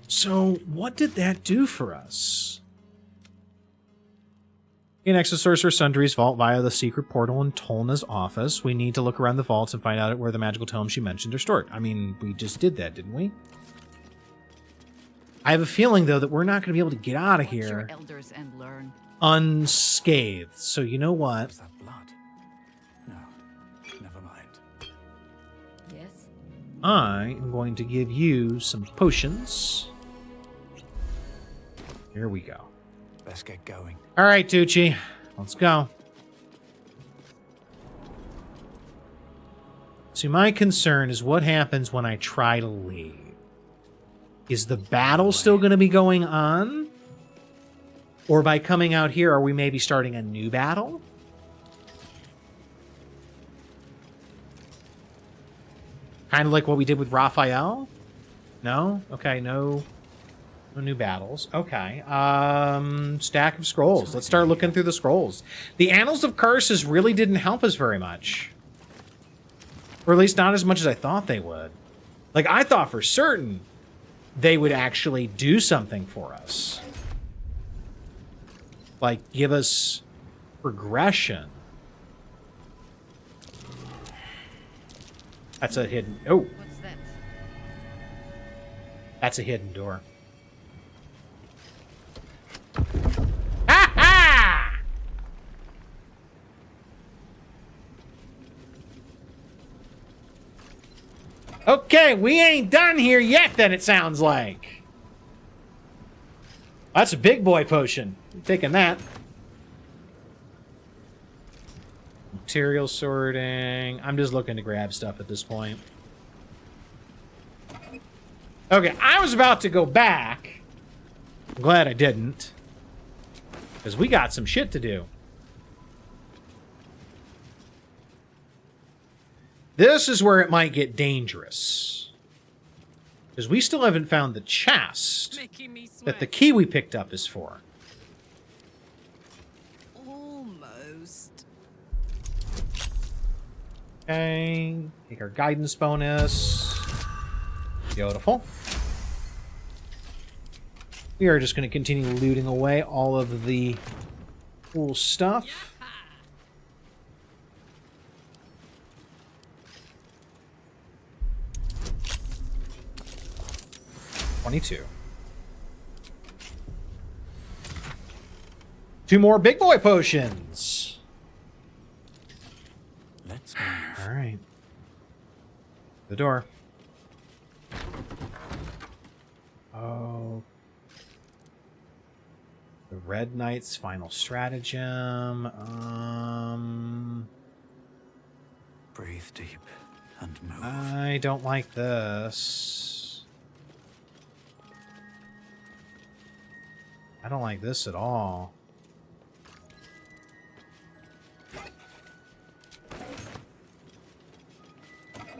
So, what did that do for us? can access Sorcerer Sundry's vault via the secret portal in Tolna's office. We need to look around the vaults and find out where the magical tomes she mentioned are stored. I mean, we just did that, didn't we? I have a feeling, though, that we're not going to be able to get out of here elders and learn. unscathed. So you know what? Is that blood? No, never mind. Yes? I am going to give you some potions. Here we go. Let's get going. All right, Tucci, let's go. See, my concern is what happens when I try to leave. Is the battle still going to be going on? Or by coming out here, are we maybe starting a new battle? Kind of like what we did with Raphael? No? Okay, no new battles. Okay. Stack of scrolls. Let's start looking through the scrolls. The Annals of Curses really didn't help us very much. Or at least not as much as I thought they would. Like, I thought for certain they would actually do something for us. Like, give us progression. That's a hidden... Oh! What's that? That's a hidden door. Ha ha! Okay, we ain't done here yet, then it sounds like. That's a big boy potion. I'm taking that. Material sorting. I'm just looking to grab stuff at this point. Okay, I was about to go back. I'm glad I didn't. Because we got some shit to do. This is where it might get dangerous. Because we still haven't found the chest Making me sweat. that the key we picked up is for. Almost. Okay, take our guidance bonus. Beautiful. We are just going to continue looting away all of the cool stuff. 22. 2 more big boy potions. Let's move. All right. The door. Oh. The Red Knight's final stratagem. Breathe deep and move. I don't like this. I don't like this at all.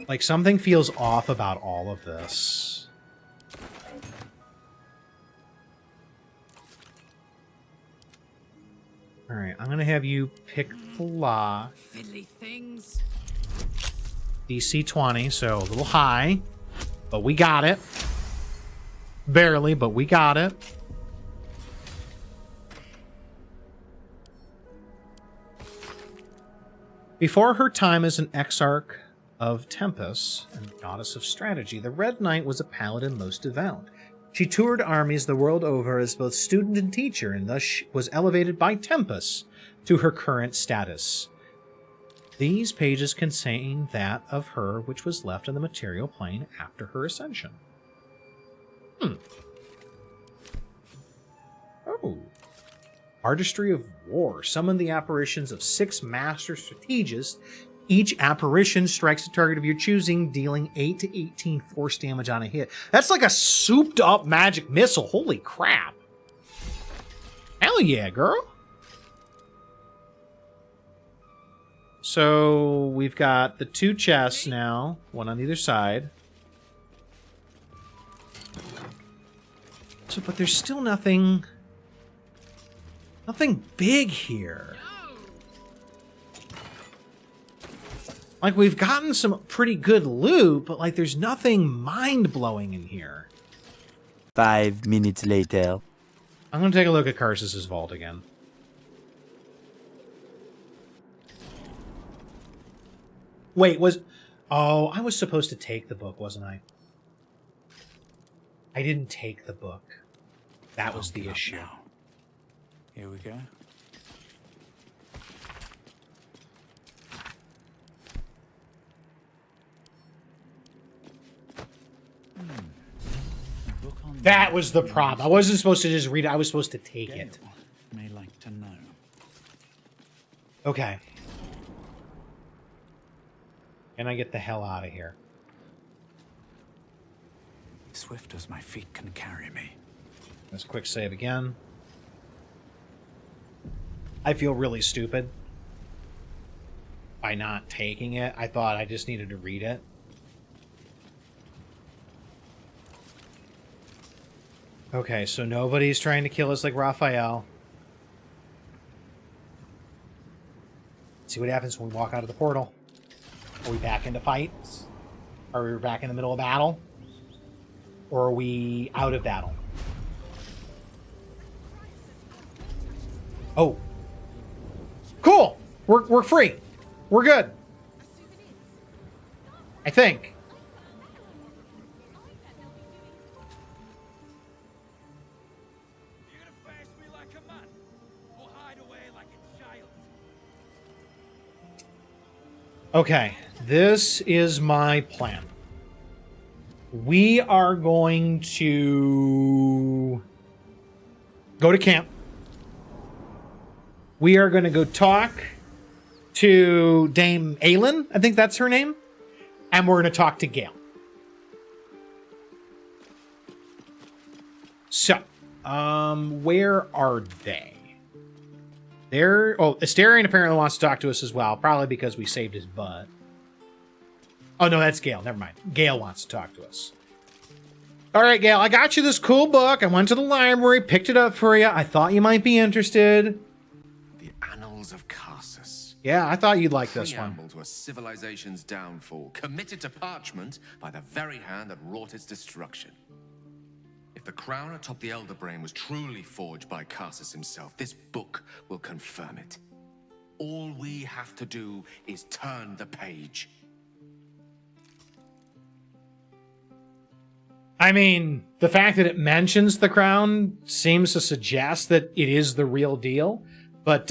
Like, something feels off about all of this. Alright, I'm gonna have you pick the lock. Fiddly things. DC 20, so a little high. But we got it. Barely, but we got it. Before her time as an exarch of Tempest and goddess of strategy, the Red Knight was a paladin most devout. She toured armies the world over as both student and teacher, and thus was elevated by Tempest to her current status. These pages contain that of her which was left in the material plane after her ascension. Oh. Artistry of War. Summon the apparitions of 6 master strategists. Each apparition strikes a target of your choosing, dealing 8 to 18 force damage on a hit. That's like a souped up magic missile. Holy crap. Hell yeah, girl. So we've got the 2 chests now, one on either side. So, but there's still nothing big here. Like, we've gotten some pretty good loot, but, like, there's nothing mind-blowing in here. 5 minutes later. I'm going to take a look at Karsus's vault again. Wait, was... Oh, I was supposed to take the book, wasn't I? I didn't take the book. That was the issue. Now. Here we go. That was the problem. I wasn't supposed to just read it. I was supposed to take it. May like to know. Okay. Can I get the hell out of here? Swift as my feet can carry me. Let's quick save again. I feel really stupid by not taking it. I thought I just needed to read it. Okay, so nobody's trying to kill us like Raphael. Let's see what happens when we walk out of the portal. Are we back into fights? Are we back in the middle of battle? Or are we out of battle? Oh. Cool! We're free. We're good. I think. Okay, this is my plan. We are going to go to camp. We are going to go talk to Dame Aelin, I think that's her name, and we're going to talk to Gale. So, where are they? Asterion apparently wants to talk to us as well, probably because we saved his butt. Oh, no, that's Gale. Never mind. Gale wants to talk to us. All right, Gale, I got you this cool book. I went to the library, picked it up for you. I thought you might be interested. The Annals of Karsus. Yeah, I thought you'd like this one. Preamble to a civilization's downfall, committed to parchment by the very hand that wrought its destruction. If the crown atop the Elder Brain was truly forged by Karsus himself, this book will confirm it. All we have to do is turn the page. I mean, the fact that it mentions the crown seems to suggest that it is the real deal. But,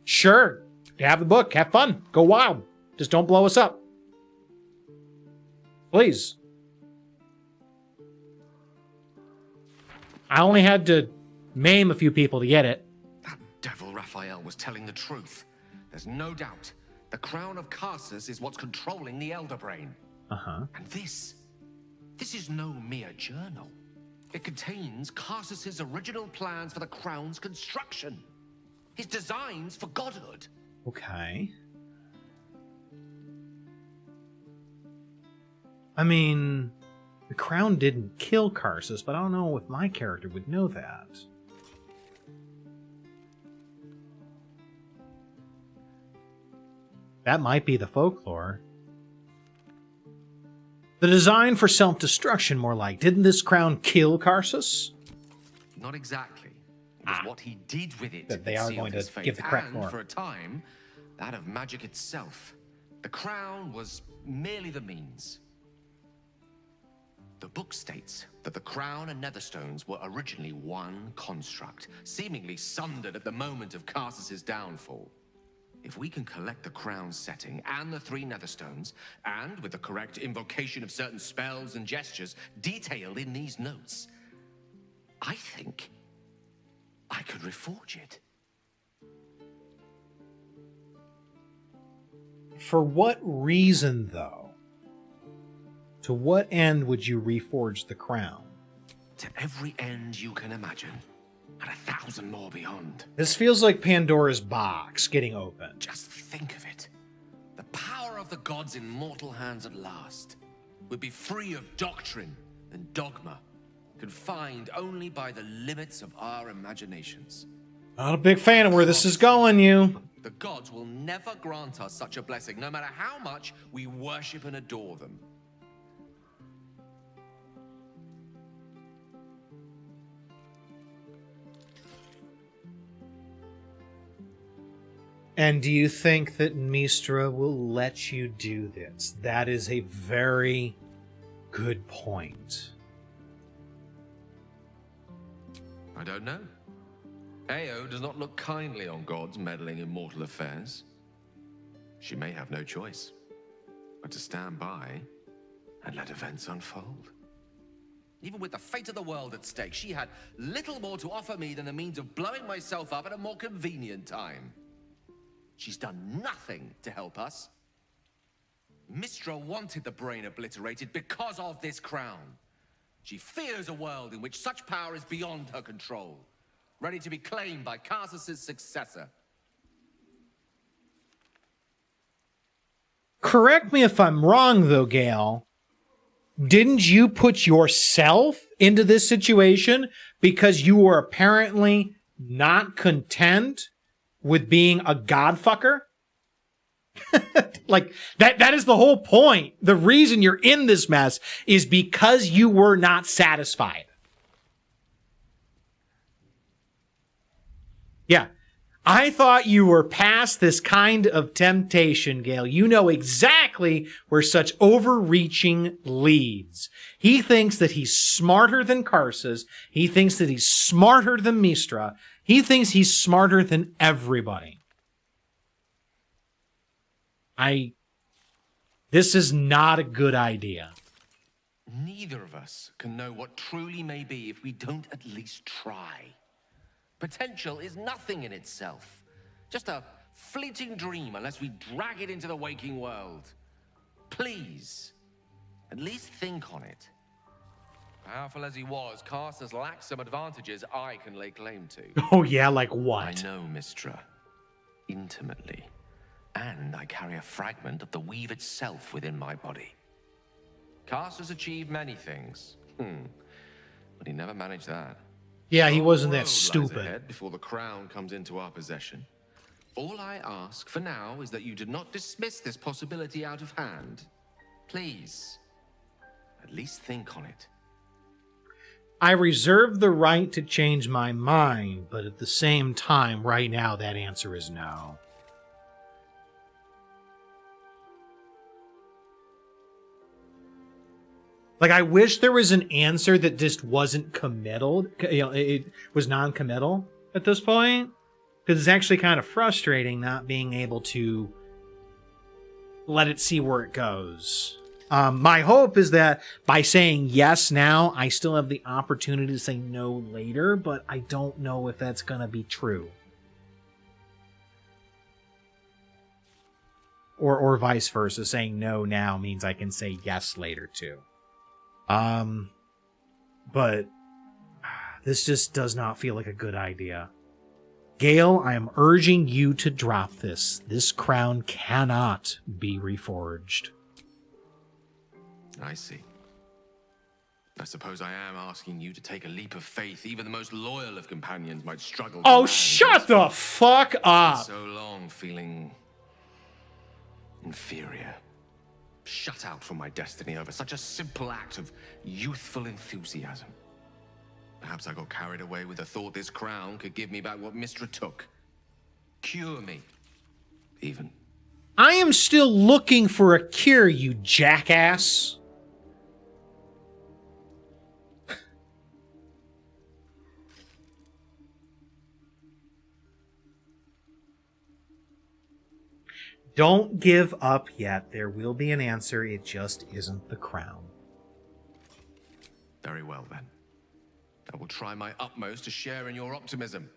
sure. Have the book. Have fun. Go wild. Just don't blow us up. Please. I only had to maim a few people to get it. That devil Raphael was telling the truth. There's no doubt. The crown of Karsus is what's controlling the Elder Brain. Uh-huh. And this is no mere journal. It contains Karsus's original plans for the crown's construction. His designs for godhood. Okay. I mean, the crown didn't kill Karsus, but I don't know if my character would know that. That might be the folklore. The design for self-destruction, more like. Didn't this crown kill Karsus? Not exactly. It was what he did with it that they are sealed going to his fate, give the credit and for a time, that of magic itself. The crown was merely the means. The book states that the crown and netherstones were originally one construct, seemingly sundered at the moment of Karsus's downfall. If we can collect the crown's setting and the 3 netherstones, and with the correct invocation of certain spells and gestures detailed in these notes, I think I could reforge it. For what reason, though? To what end would you reforge the crown? To every end you can imagine, and 1,000 more beyond. This feels like Pandora's box getting opened. Just think of it. The power of the gods in mortal hands at last would be free of doctrine and dogma, confined only by the limits of our imaginations. Not a big fan of where this is going, you. The gods will never grant us such a blessing, no matter how much we worship and adore them. And do you think that Mistra will let you do this? That is a very good point. I don't know. Ao does not look kindly on gods meddling in mortal affairs. She may have no choice but to stand by and let events unfold. Even with the fate of the world at stake, she had little more to offer me than the means of blowing myself up at a more convenient time. She's done nothing to help us. Mistra wanted the brain obliterated because of this crown. She fears a world in which such power is beyond her control, ready to be claimed by Karsus's successor. Correct me if I'm wrong, though, Gale. Didn't you put yourself into this situation because you were apparently not content with being a godfucker? Like, that is the whole point. The reason you're in this mess is because you were not satisfied. Yeah. I thought you were past this kind of temptation, Gale. You know exactly where such overreaching leads. He thinks that he's smarter than Karsus. He thinks that he's smarter than Mistra. He thinks he's smarter than everybody. This is not a good idea. Neither of us can know what truly may be if we don't at least try. Potential is nothing in itself. Just a fleeting dream unless we drag it into the waking world. Please, at least think on it. Powerful as he was, Karsus lacks some advantages I can lay claim to. Oh yeah, like what? I know Mistra intimately, and I carry a fragment of the weave itself within my body. Karsus achieved many things, but he never managed that. Yeah, he wasn't Road that lies stupid. ahead before the crown comes into our possession. All I ask for now is that you do not dismiss this possibility out of hand. Please, at least think on it. I reserve the right to change my mind, but at the same time, right now, that answer is no. Like, I wish there was an answer that just wasn't committal. You know, it was non-committal at this point. Because it's actually kind of frustrating not being able to let it see where it goes. My hope is that by saying yes now, I still have the opportunity to say no later, but I don't know if that's going to be true. Or vice versa. Saying no now means I can say yes later too. But this just does not feel like a good idea. Gale, I am urging you to drop this. This crown cannot be reforged. I see. I suppose I am asking you to take a leap of faith. Even the most loyal of companions might struggle to Oh, shut the fuck up! So long feeling inferior. Shut out from my destiny over such a simple act of youthful enthusiasm. Perhaps I got carried away with the thought this crown could give me back what Mistra took. Cure me, even. I am still looking for a cure, you jackass. Don't give up yet. There will be an answer. It just isn't the crown. Very well, then. I will try my utmost to share in your optimism.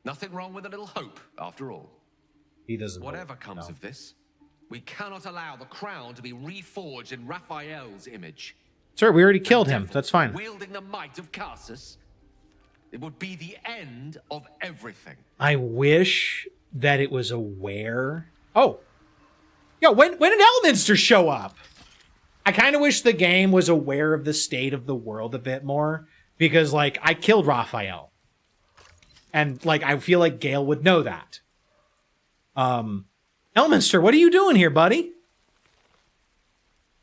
Nothing wrong with a little hope, after all. He doesn't. Whatever comes of this, we cannot allow the crown to be reforged in Raphael's image. Sir, we already killed him. That's fine. Wielding the might of Karsus, it would be the end of everything. I wish that it was aware. Oh. Yo, when did Elminster show up? I kind of wish the game was aware of the state of the world a bit more. Because, like, I killed Raphael. And, like, I feel like Gale would know that. Elminster, what are you doing here, buddy?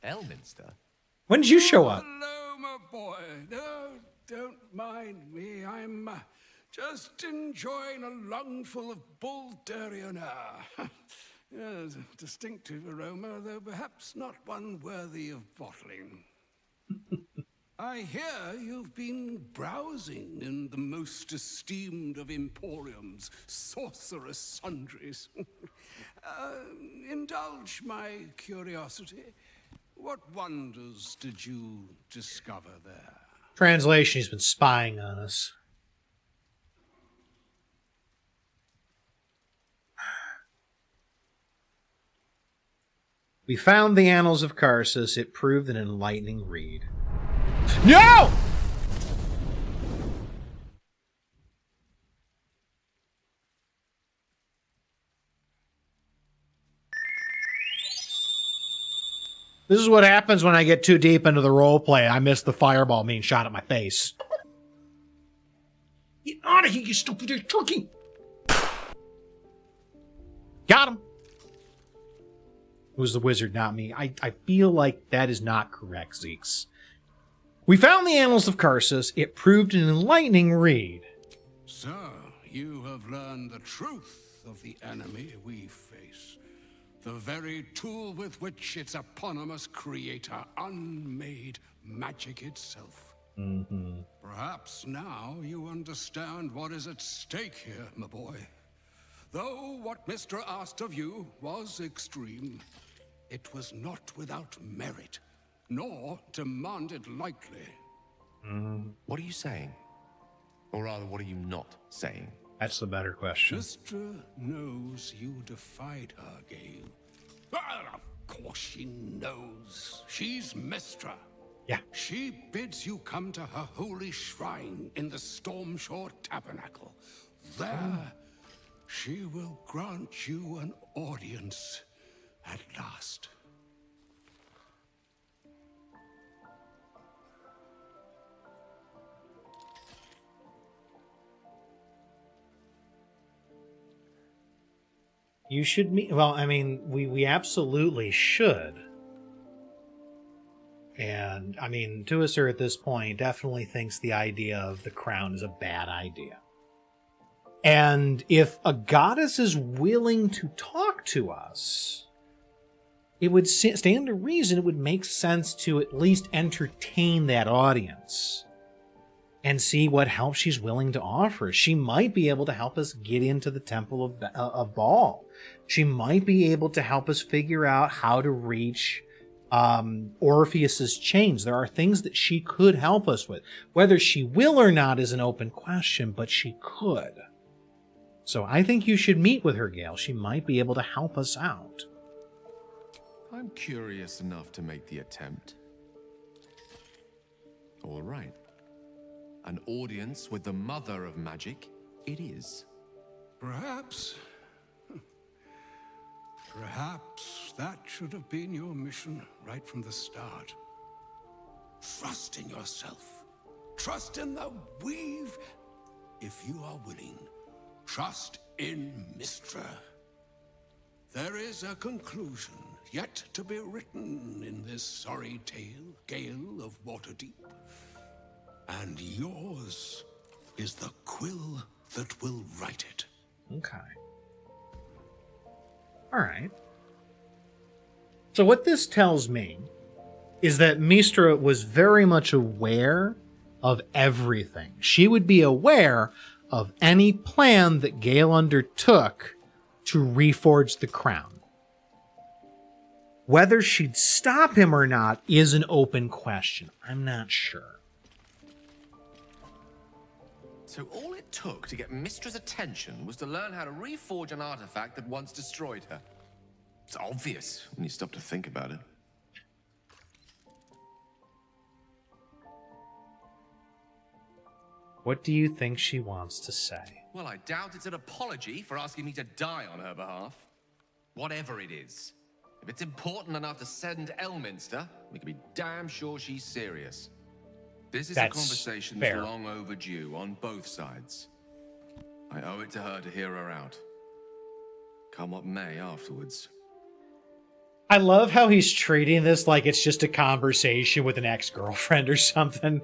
Elminster? When did you show up? Hello, my boy. No, don't mind me. I'm Just enjoying a lungful of Baldurian air. Yes, a distinctive aroma, though perhaps not one worthy of bottling. I hear you've been browsing in the most esteemed of emporiums, sorcerous sundries. Indulge my curiosity. What wonders did you discover there? Translation, he's been spying on us. We found the Annals of Karsus. It proved an enlightening read. No! This is what happens when I get too deep into the roleplay. I miss the fireball being shot at my face. Get out of here, you stupid turkey! Got him! It was the wizard, not me. I feel like that is not correct, Zeeks. We found the Annals of Karsus. It proved an enlightening read. So, you have learned the truth of the enemy we face. The very tool with which its eponymous creator unmade magic itself. Mm-hmm. Perhaps now you understand what is at stake here, my boy. Though what Mr. asked of you was extreme, it was not without merit, nor demanded lightly. What are you saying? Or rather, what are you not saying? That's the better question. Mistra knows you defied her, Gale. Of course she knows. She's Mistra. Yeah. She bids you come to her holy shrine in the Stormshore Tabernacle. There, she will grant you an audience at last. You should meet... Well, I mean, we absolutely should. And, I mean, Tuecer at this point definitely thinks the idea of the crown is a bad idea. And if a goddess is willing to talk to us, it would stand to reason it would make sense to at least entertain that audience and see what help she's willing to offer. She might be able to help us get into the Temple of Baal. She might be able to help us figure out how to reach Orpheus's chains. There are things that she could help us with. Whether she will or not is an open question, but she could. So I think you should meet with her, Gale. She might be able to help us out. I'm curious enough to make the attempt. All right. An audience with the mother of magic, it is. Perhaps that should have been your mission right from the start. Trust in yourself. Trust in the weave. If you are willing, trust in Mistra. There is a conclusion yet to be written in this sorry tale, Gale of Waterdeep. And yours is the quill that will write it. Okay. All right. So what this tells me is that Mistra was very much aware of everything. She would be aware of any plan that Gale undertook to reforge the crown. Whether she'd stop him or not is an open question. I'm not sure. So all it took to get Mistra's attention was to learn how to reforge an artifact that once destroyed her. It's obvious when you stop to think about it. What do you think she wants to say? Well, I doubt it's an apology for asking me to die on her behalf. Whatever it is. If it's important enough to send Elminster, we can be damn sure she's serious. This is a conversation that's long overdue on both sides. I owe it to her to hear her out. Come what may afterwards. I love how he's treating this like it's just a conversation with an ex-girlfriend or something.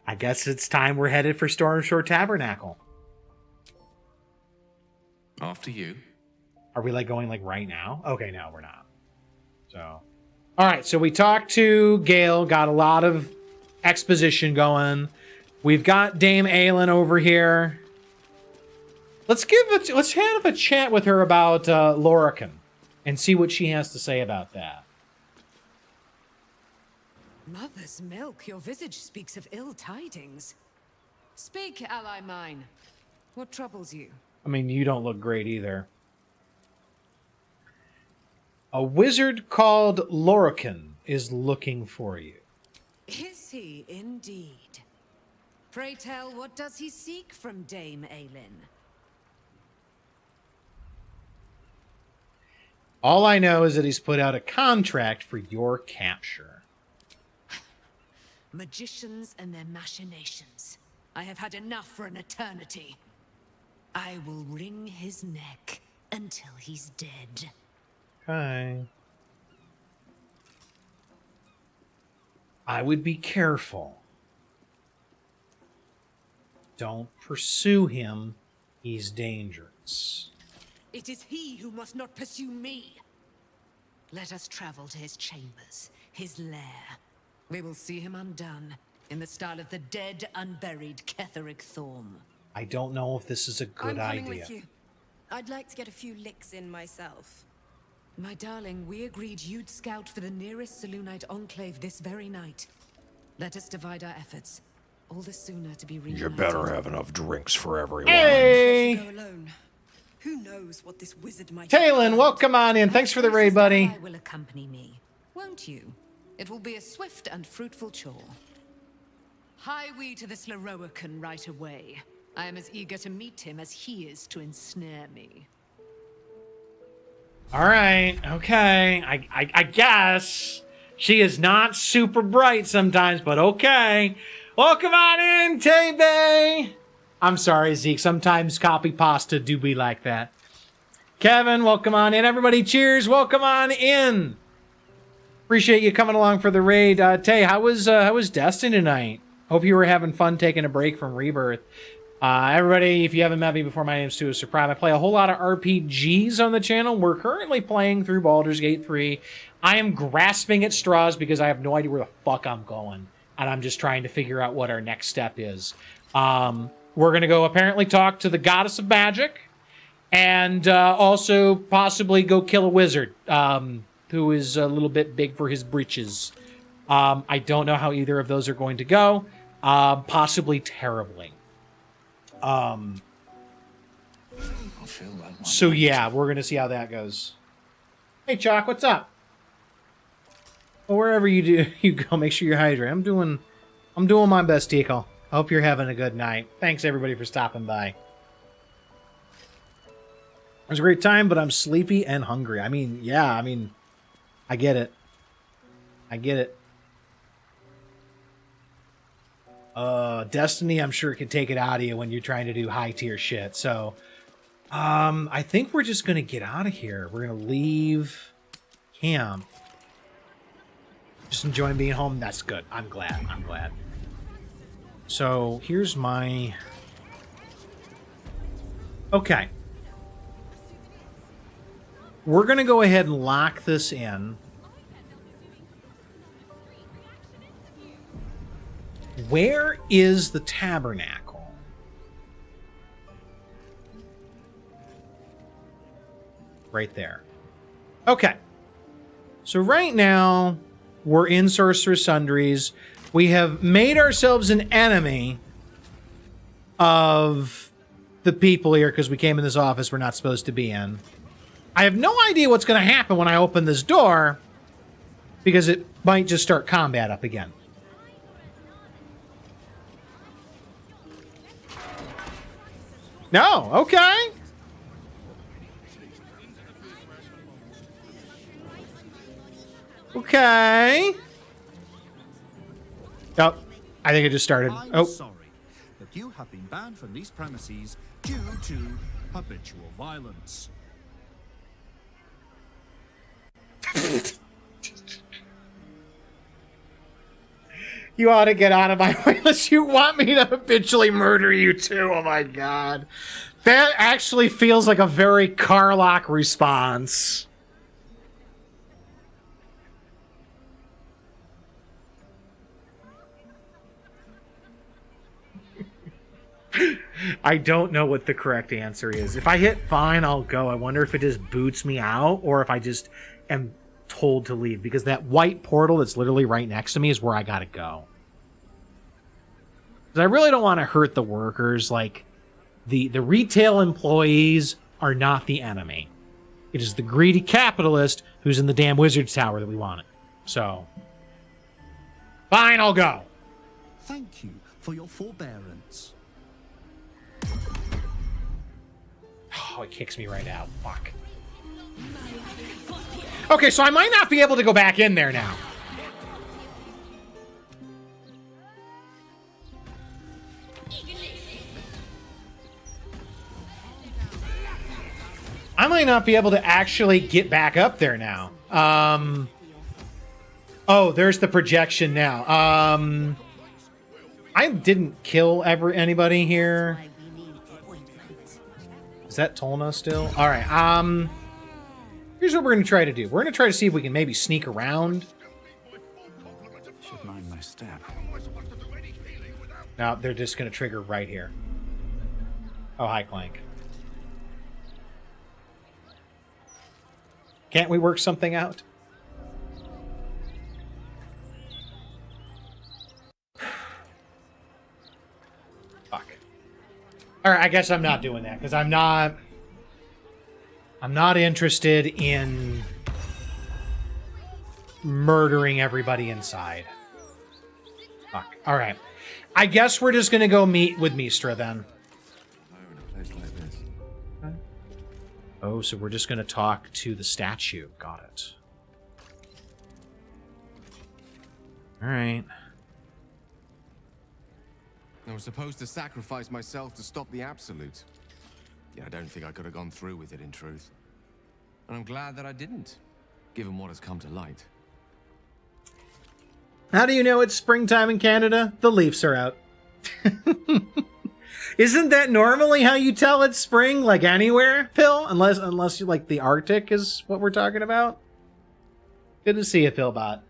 I guess it's time we're headed for Stormshore Tabernacle. After you. Are we like going like right now? Okay, no, we're not. So, all right. So we talked to Gale, got a lot of exposition going. We've got Dame Aelin over here. Let's have a chat with her about Lorcan and see what she has to say about that. Mother's milk, your visage speaks of ill tidings. Speak, ally mine. What troubles you? I mean, you don't look great either. A wizard called Lorcan is looking for you. Is he indeed? Pray tell, what does he seek from Dame Aelin? All I know is that he's put out a contract for your capture. Magicians and their machinations. I have had enough for an eternity. I will wring his neck until he's dead. Okay. I would be careful. Don't pursue him. He's dangerous. It is he who must not pursue me. Let us travel to his chambers, his lair. We will see him undone, in the style of the dead, unburied Ketheric Thorm. I don't know if this is a good I'm coming idea. with you. I'd like to get a few licks in myself. My darling, we agreed you'd scout for the nearest Selûnite enclave this very night. Let us divide our efforts. All the sooner to be reunited. You better have enough drinks for everyone. Hey! Go alone. Who knows what this wizard might... Talon, welcome on in. Thanks for the raid, buddy. I will accompany me, won't you? It will be a swift and fruitful chore. Hie we to this Lorroakan right away. I am as eager to meet him as he is to ensnare me. All right, okay. I guess she is not super bright sometimes, but okay. Welcome on in, Tay-Bay. I'm sorry, Zeke. Sometimes copy pasta do be like that. Kevin, welcome on in. Everybody, cheers. Welcome on in. Appreciate you coming along for the raid. Tay, how was Destiny tonight? Hope you were having fun taking a break from Rebirth. Everybody, if you haven't met me before, my name's Tuecer Steelhand. I play a whole lot of RPGs on the channel. We're currently playing through Baldur's Gate 3. I am grasping at straws because I have no idea where the fuck I'm going. And I'm just trying to figure out what our next step is. We're going to go apparently talk to the Goddess of Magic. And also possibly go kill a wizard. Who is a little bit big for his britches. I don't know how either of those are going to go. Possibly terribly. So yeah, we're gonna see how that goes. Hey Chalk, what's up? Well, wherever you go, make sure you're hydrated. I'm doing my best, Tico. I hope you're having a good night. Thanks everybody for stopping by. It was a great time, but I'm sleepy and hungry. I mean, yeah, I get it. I get it. Destiny, I'm sure, can take it out of you when you're trying to do high tier shit. So, I think we're just gonna get out of here. We're gonna leave camp. Just enjoying being home. That's good. I'm glad. I'm glad. So here's my. Okay. We're gonna go ahead and lock this in. Where is the tabernacle? Right there. Okay. So right now, we're in Sorcerer's Sundries. We have made ourselves an enemy of the people here because we came in this office we're not supposed to be in. I have no idea what's going to happen when I open this door because it might just start combat up again. No, okay. Okay. Oh, I think it just started. I'm sorry, but you have been banned from these premises due to habitual violence. You ought to get out of my way unless you want me to habitually murder you too. Oh my god. That actually feels like a very Carlock response. I don't know what the correct answer is. If I hit fine, I'll go. I wonder if it just boots me out or if I just am told to leave, because that white portal that's literally right next to me is where I gotta go. Because I really don't want to hurt the workers. Like, the retail employees are not the enemy. It is the greedy capitalist who's in the damn wizard's tower that we wanted. So, fine, I'll go. Thank you for your forbearance. Oh, it kicks me right out. Fuck. Okay, so I might not be able to go back in there now. I might not be able to actually get back up there now. Oh, there's the projection now. I didn't kill anybody here. Is that Tolna still? All right. Here's what we're going to try to do. We're going to try to see if we can maybe sneak around. Should mind my step. No, they're just going to trigger right here. Oh, hi, Clank. Can't we work something out? Fuck. All right, I guess I'm not doing that because I'm not interested in murdering everybody inside. Fuck. All right. I guess we're just going to go meet with Mistra then. Oh, so we're just going to talk to the statue. Got it. All right. I was supposed to sacrifice myself to stop the Absolute. Yeah, I don't think I could have gone through with it, in truth. And I'm glad that I didn't, given what has come to light. How do you know it's springtime in Canada? The leaves are out. Isn't that normally how you tell it's spring, like anywhere, Phil? Unless you like the Arctic is what we're talking about. Good to see you, Philbot.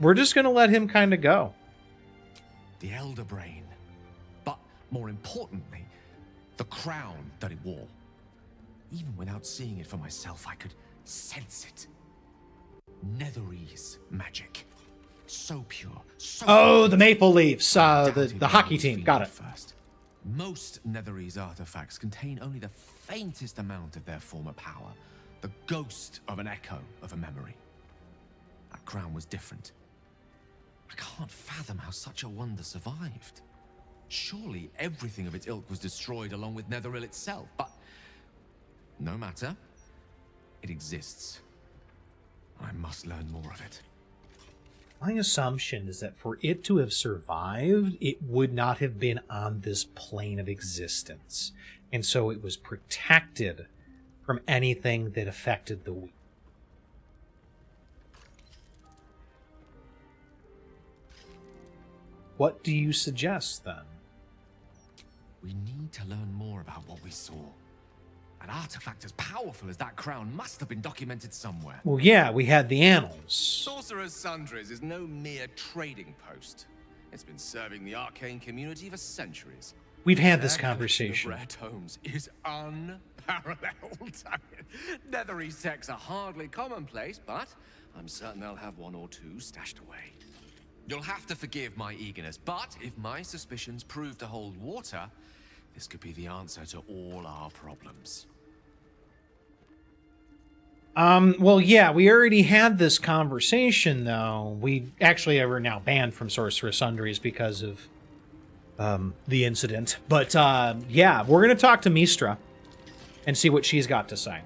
We're just gonna let him kind of go. The Elder Brain. But more importantly, the crown that it wore. Even without seeing it for myself, I could sense it. Netherese magic. So pure, so Oh, the Maple Leafs, the hockey team. Got it. First. Most Netherese artifacts contain only the faintest amount of their former power. The ghost of an echo of a memory. That crown was different. I can't fathom how such a wonder survived. Surely everything of its ilk was destroyed along with Netheril itself, but no matter. It exists. I must learn more of it. My assumption is that for it to have survived, it would not have been on this plane of existence. And so it was protected from anything that affected the weak. What do you suggest, then? We need to learn more about what we saw. An artifact as powerful as that crown must have been documented somewhere. Well, yeah, we had the annals. Sorcerer's Sundries is no mere trading post. It's been serving the arcane community for centuries. We've had this Their conversation. collection of rare tomes is unparalleled. Netherese texts are hardly commonplace, but I'm certain they'll have one or two stashed away. You'll have to forgive my eagerness, but if my suspicions prove to hold water, this could be the answer to all our problems. Well, yeah, we already had this conversation, though. We actually are now banned from Sorcerer Sundries because of the incident. But, yeah, we're going to talk to Mistra and see what she's got to say.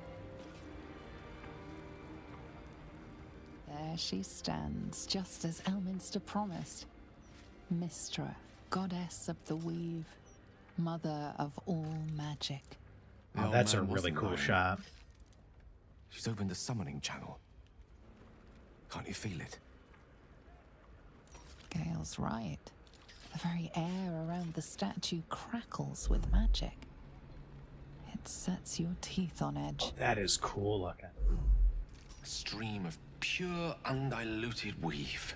There she stands, just as Elminster promised. Mistra, goddess of the weave, mother of all magic. Oh, that's a really cool shot. She's opened the summoning channel. Can't you feel it? Gale's right. The very air around the statue crackles with magic. It sets your teeth on edge. That is cool looking. A stream of pure, undiluted weave.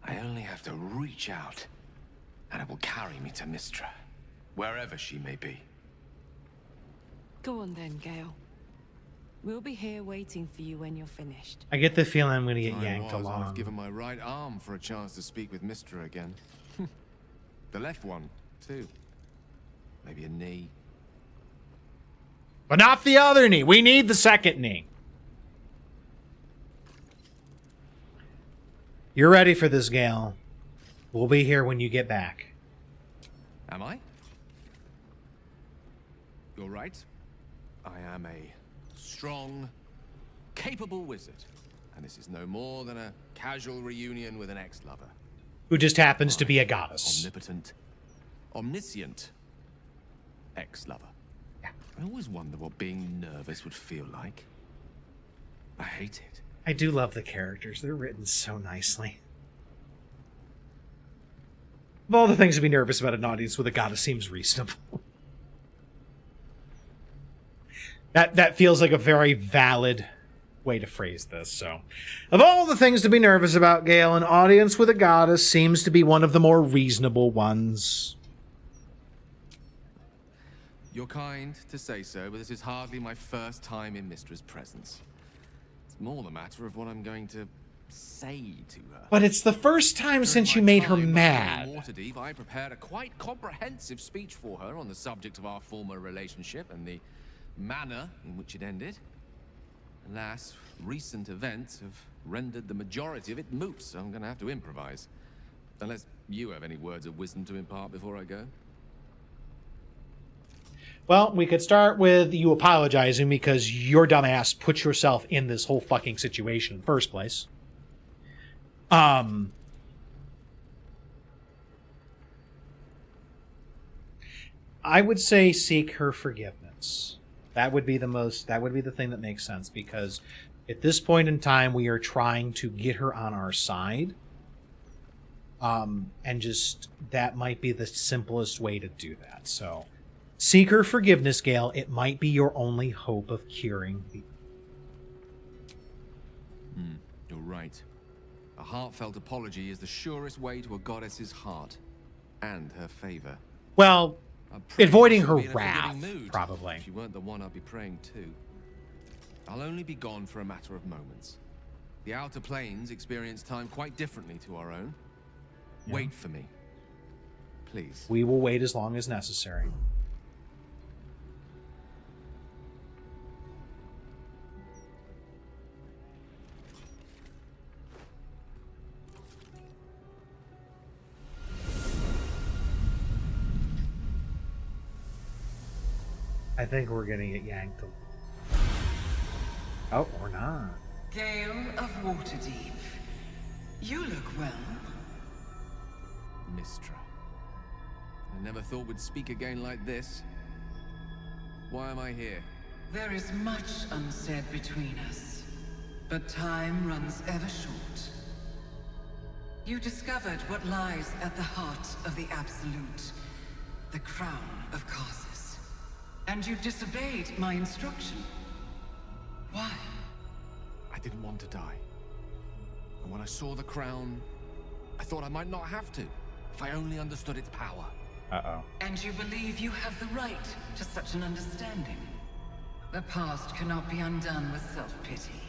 I only have to reach out, and it will carry me to Mystra, wherever she may be. Go on then, Gale. We'll be here waiting for you when you're finished. I get the feeling I'm going to get Time yanked was, along. I've given my right arm for a chance to speak with Mystra again. The left one, too. Maybe a knee. But not the other knee. We need the second knee. You're ready for this, Gale. We'll be here when you get back. Am I? You're right. I am a strong, capable wizard. And this is no more than a casual reunion with an ex-lover. Who just happens to be a goddess. Omnipotent, omniscient ex-lover. Yeah. I always wonder what being nervous would feel like. I hate it. I do love the characters. They're written so nicely. Of all the things to be nervous about an audience with a goddess seems reasonable. That feels like a very valid way to phrase this. So, of all the things to be nervous about, Gale, an audience with a goddess seems to be one of the more reasonable ones. You're kind to say so, but this is hardly my first time in Mystra's presence. It's more the matter of what I'm going to say to her. But it's the first time since you made her mad. Waterdeep, I prepared a quite comprehensive speech for her on the subject of our former relationship and the manner in which it ended. Alas, recent events have rendered the majority of it moot, so I'm going to have to improvise. Unless you have any words of wisdom to impart before I go. Well, we could start with you apologizing because your dumbass put yourself in this whole fucking situation in the first place. I would say seek her forgiveness. That would be the thing that makes sense, because at this point in time we are trying to get her on our side. And just that might be the simplest way to do that. So seek her forgiveness, Gale. It might be your only hope of curing the... You're right. A heartfelt apology is the surest way to a goddess's heart and her favor. Well, avoiding her she'll be in a wrath, forgiving mood. probably. If she weren't the one I'd be praying to. I'll only be gone for a matter of moments. The outer planes experience time quite differently to our own. Yeah. Wait for me. Please. We will wait as long as necessary. I think we're gonna get yanked. Oh, or not. Gale of Waterdeep. You look well. Mystra. I never thought we'd speak again like this. Why am I here? There is much unsaid between us, but time runs ever short. You discovered what lies at the heart of the Absolute, the crown of Karsus. And you disobeyed my instruction. Why? I didn't want to die. And when I saw the crown, I thought I might not have to, if I only understood its power. Uh-oh. And you believe you have the right to such an understanding? The past cannot be undone with self-pity,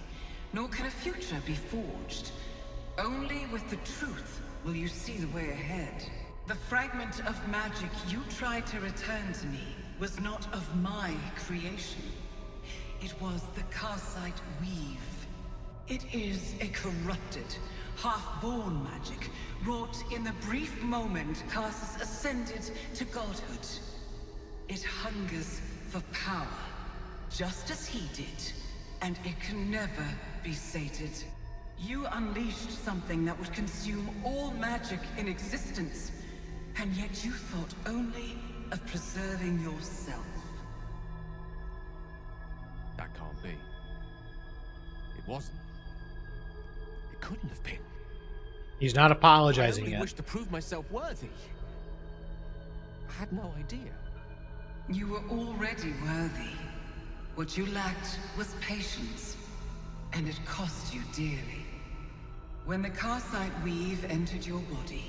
nor can a future be forged. Only with the truth will you see the way ahead. The fragment of magic you tried to return to me was not of my creation. It was the Karsite weave. It is a corrupted, half-born magic, wrought in the brief moment Karsus ascended to godhood. It hungers for power, just as he did, and it can never be sated. You unleashed something that would consume all magic in existence, and yet you thought only of preserving yourself. That can't be. It wasn't. It couldn't have been. He's not apologizing I only yet. wished to prove myself worthy. I had no idea. You were already worthy. What you lacked was patience, and it cost you dearly. When the Karsite weave entered your body,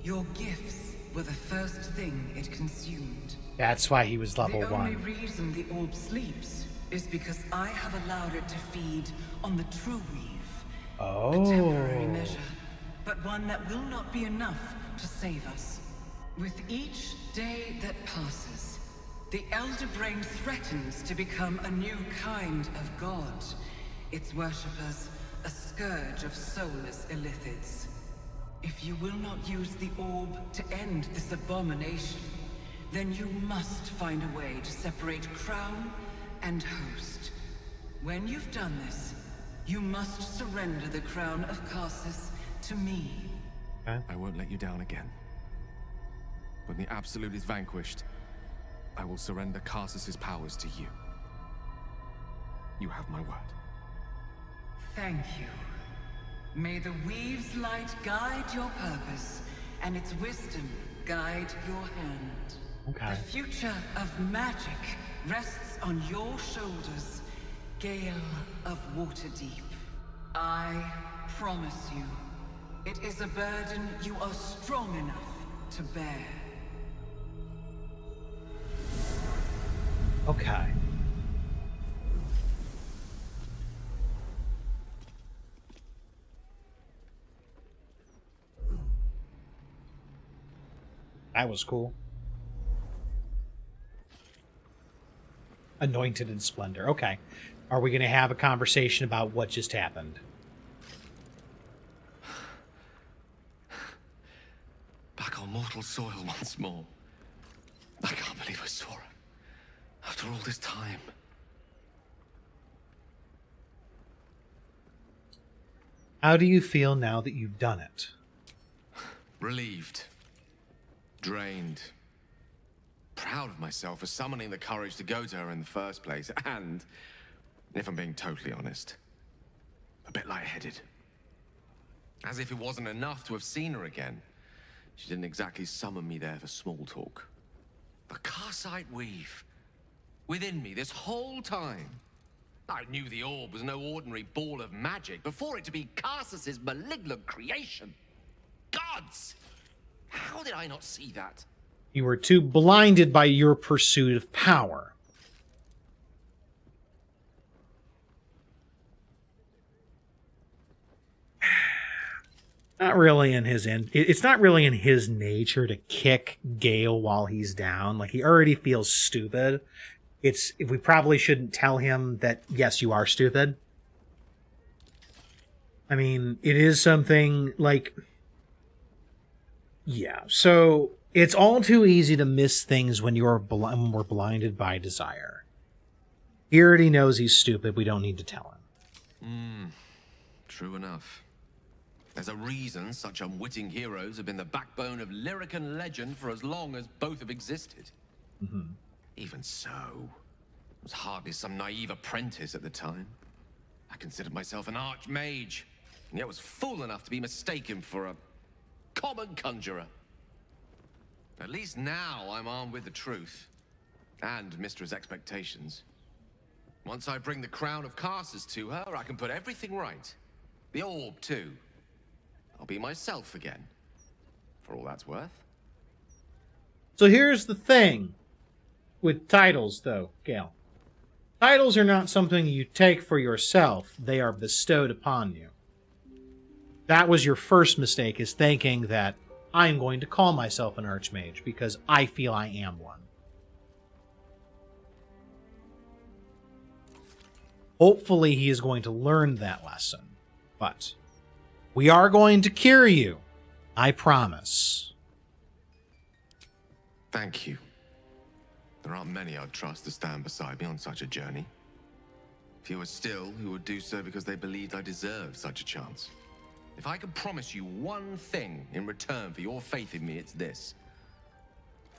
your gifts were the first thing it consumed. That's why he was level The only 1. reason the orb sleeps is because I have allowed it to feed on the true weave. Oh. A temporary measure, but one that will not be enough to save us. With each day that passes, the Elder Brain threatens to become a new kind of god. Its worshippers, a scourge of soulless illithids. If you will not use the orb to end this abomination, then you must find a way to separate crown and host. When you've done this, you must surrender the crown of Karsus to me. I won't let you down again. When the Absolute is vanquished, I will surrender Karsus's powers to you. You have my word. Thank you. May the Weave's light guide your purpose, and its wisdom guide your hand. Okay. The future of magic rests on your shoulders, Gale of Waterdeep. I promise you, it is a burden you are strong enough to bear. Okay. That was cool. Anointed in splendor. Okay. Are we going to have a conversation about what just happened? Back on mortal soil once more. I can't believe I saw her. After all this time. How do you feel now that you've done it? Relieved. Drained. Proud of myself for summoning the courage to go to her in the first place. And, if I'm being totally honest, a bit lightheaded. As if it wasn't enough to have seen her again. She didn't exactly summon me there for small talk. The Karsite weave. Within me this whole time. I knew the orb was no ordinary ball of magic before it to be Karsus's malignant creation. Gods! How did I not see that? You were too blinded by your pursuit of power. Not really in his end. It's not really in his nature to kick Gale while he's down. Like, he already feels stupid. We probably shouldn't tell him that, yes, you are stupid. I mean, it is something like... Yeah, so it's all too easy to miss things when we're blinded by desire. He already knows he's stupid. We don't need to tell him. True enough. There's a reason such unwitting heroes have been the backbone of lyric and legend for as long as both have existed. Mm-hmm. Even so, I was hardly some naive apprentice at the time. I considered myself an archmage, and yet was fool enough to be mistaken for a common conjurer. At least now I'm armed with the truth, and Mistra's expectations. Once I bring the crown of Karsus to her, I can put everything right. The orb, too. I'll be myself again, for all that's worth. So here's the thing with titles, though, Gale. Titles are not something you take for yourself. They are bestowed upon you. That was your first mistake, is thinking that I'm going to call myself an archmage because I feel I am one. Hopefully he is going to learn that lesson. But we are going to cure you. I promise. Thank you. There aren't many I'd trust to stand beside me on such a journey. Fewer still who would do so because they believed I deserved such a chance. If I could promise you one thing in return for your faith in me, it's this.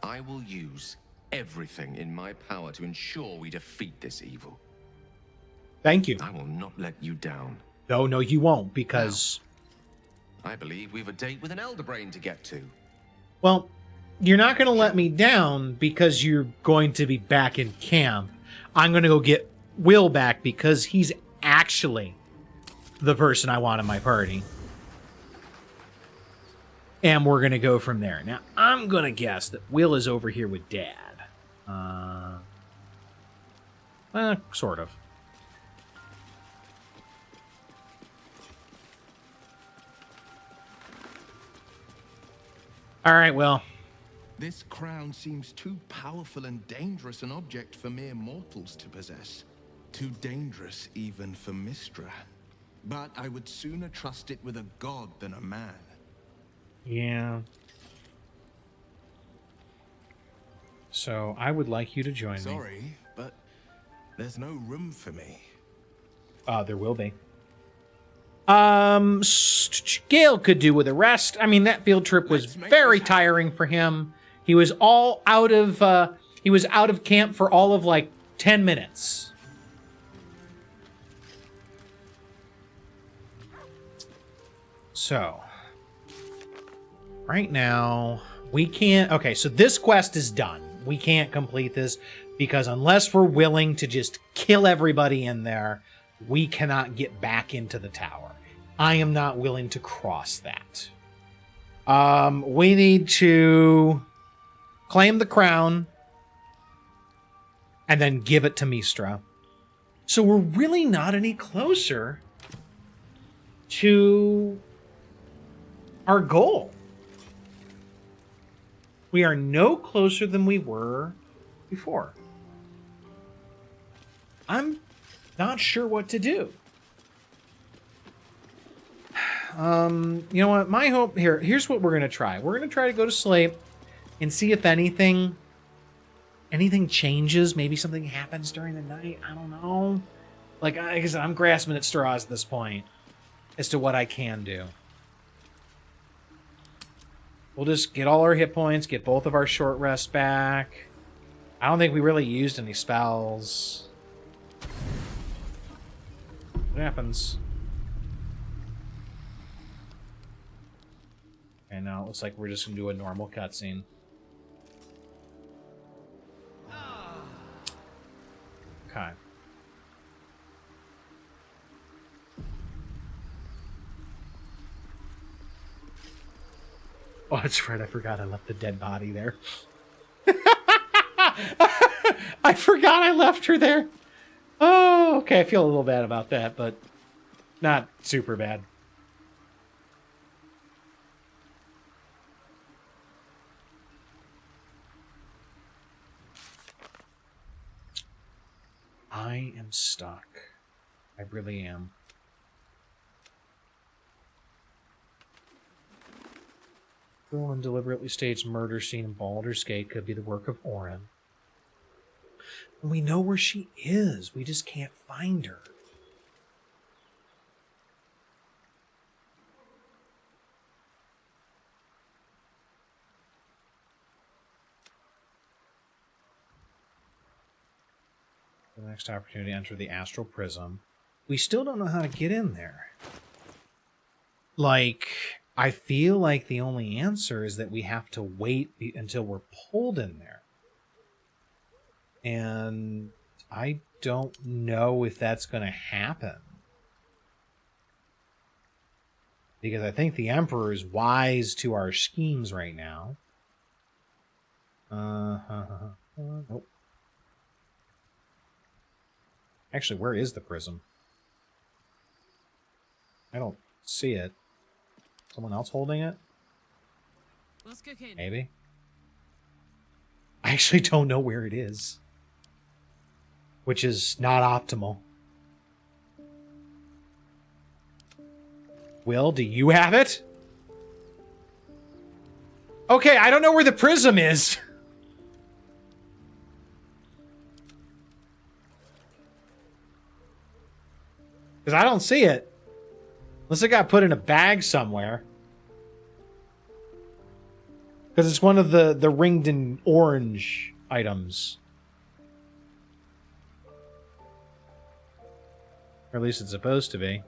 I will use everything in my power to ensure we defeat this evil. Thank you. I will not let you down. No, you won't, because... I believe we've a date with an elder brain to get to. Well, you're not going to let me down because you're going to be back in camp. I'm going to go get Will back because he's actually the person I want in my party. And we're going to go from there. Now, I'm going to guess that Will is over here with Dad. Sort of. All right, Will. This crown seems too powerful and dangerous an object for mere mortals to possess. Too dangerous even for Mystra. But I would sooner trust it with a god than a man. Yeah. So I would like you to join me. Sorry, but there's no room for me. There will be. Gale could do with a rest. I mean, that field trip was very tiring for him. He was all out of, he was out of camp for all of like 10 minutes. So, right now, we can't, okay, so this quest is done. We can't complete this because unless we're willing to just kill everybody in there, we cannot get back into the tower. I am not willing to cross that. We need to claim the crown and then give it to Mystra. So we're really not any closer to our goal. We are no closer than we were before. I'm not sure what to do. You know what? My hope here's what we're going to try. We're going to try to go to sleep and see if anything changes. Maybe something happens during the night. I don't know. Like I said, I'm grasping at straws at this point as to what I can do. We'll just get all our hit points, get both of our short rests back. I don't think we really used any spells. What happens? And now it looks like we're just going to do a normal cutscene. Okay. Oh, that's right. I forgot I left the dead body there. I forgot I left her there. Oh, okay. I feel a little bad about that, but not super bad. I am stuck. I really am. Cruel and deliberately staged murder scene in Baldur's Gate could be the work of Orin. We know where she is. We just can't find her. The next opportunity to enter the Astral Prism. We still don't know how to get in there. Like, I feel like the only answer is that we have to wait until we're pulled in there. And I don't know if that's going to happen. Because I think the Emperor is wise to our schemes right now. Nope. Actually, where is the prism? I don't see it. Someone else holding it? What's cooking? Maybe. I actually don't know where it is. Which is not optimal. Will, do you have it? Okay, I don't know where the prism is. Because I don't see it. Unless it got put in a bag somewhere. Because it's one of the ringed in orange items. Or at least it's supposed to be.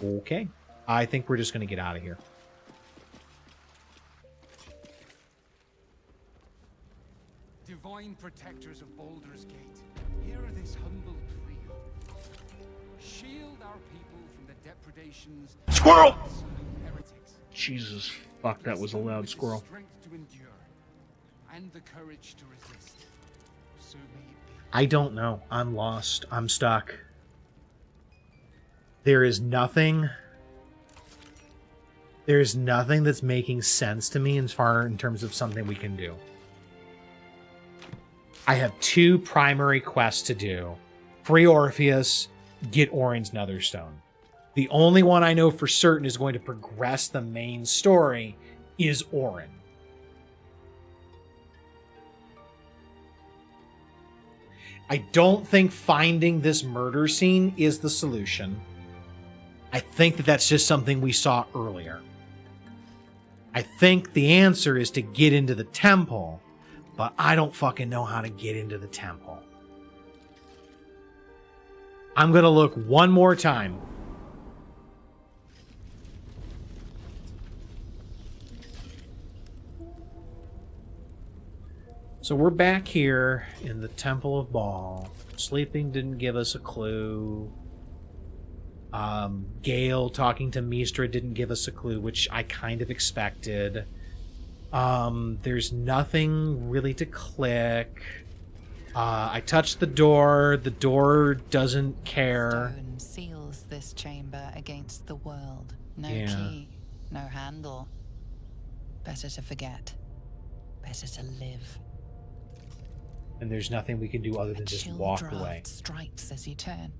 Okay. I think we're just going to get out of here. Divine protectors of Baldur's Gate, hear this humble plea. Shield our people from the depredations Squirrel! of absolute heretics. Jesus, fuck, that was a loud squirrel. Strength to endure and the courage to resist. So may it be. I don't know. I'm lost. I'm stuck. There is nothing that's making sense to me in terms of something we can do. I have 2 primary quests to do. Free Orpheus, get Orin's Netherstone. The only one I know for certain is going to progress the main story is Orin. I don't think finding this murder scene is the solution. I think that that's just something we saw earlier. I think the answer is to get into the temple, but I don't fucking know how to get into the temple. I'm gonna look one more time. So we're back here in the Temple of Baal. Sleeping didn't give us a clue. Gale talking to Mistra didn't give us a clue, which I kind of expected. There's nothing really to click. I touched the door. The door doesn't care. Stone seals this chamber against the world. No Yeah. key, no handle. Better to forget. Better to live. And there's nothing we can do other than just walk Draft away. strikes as you turn,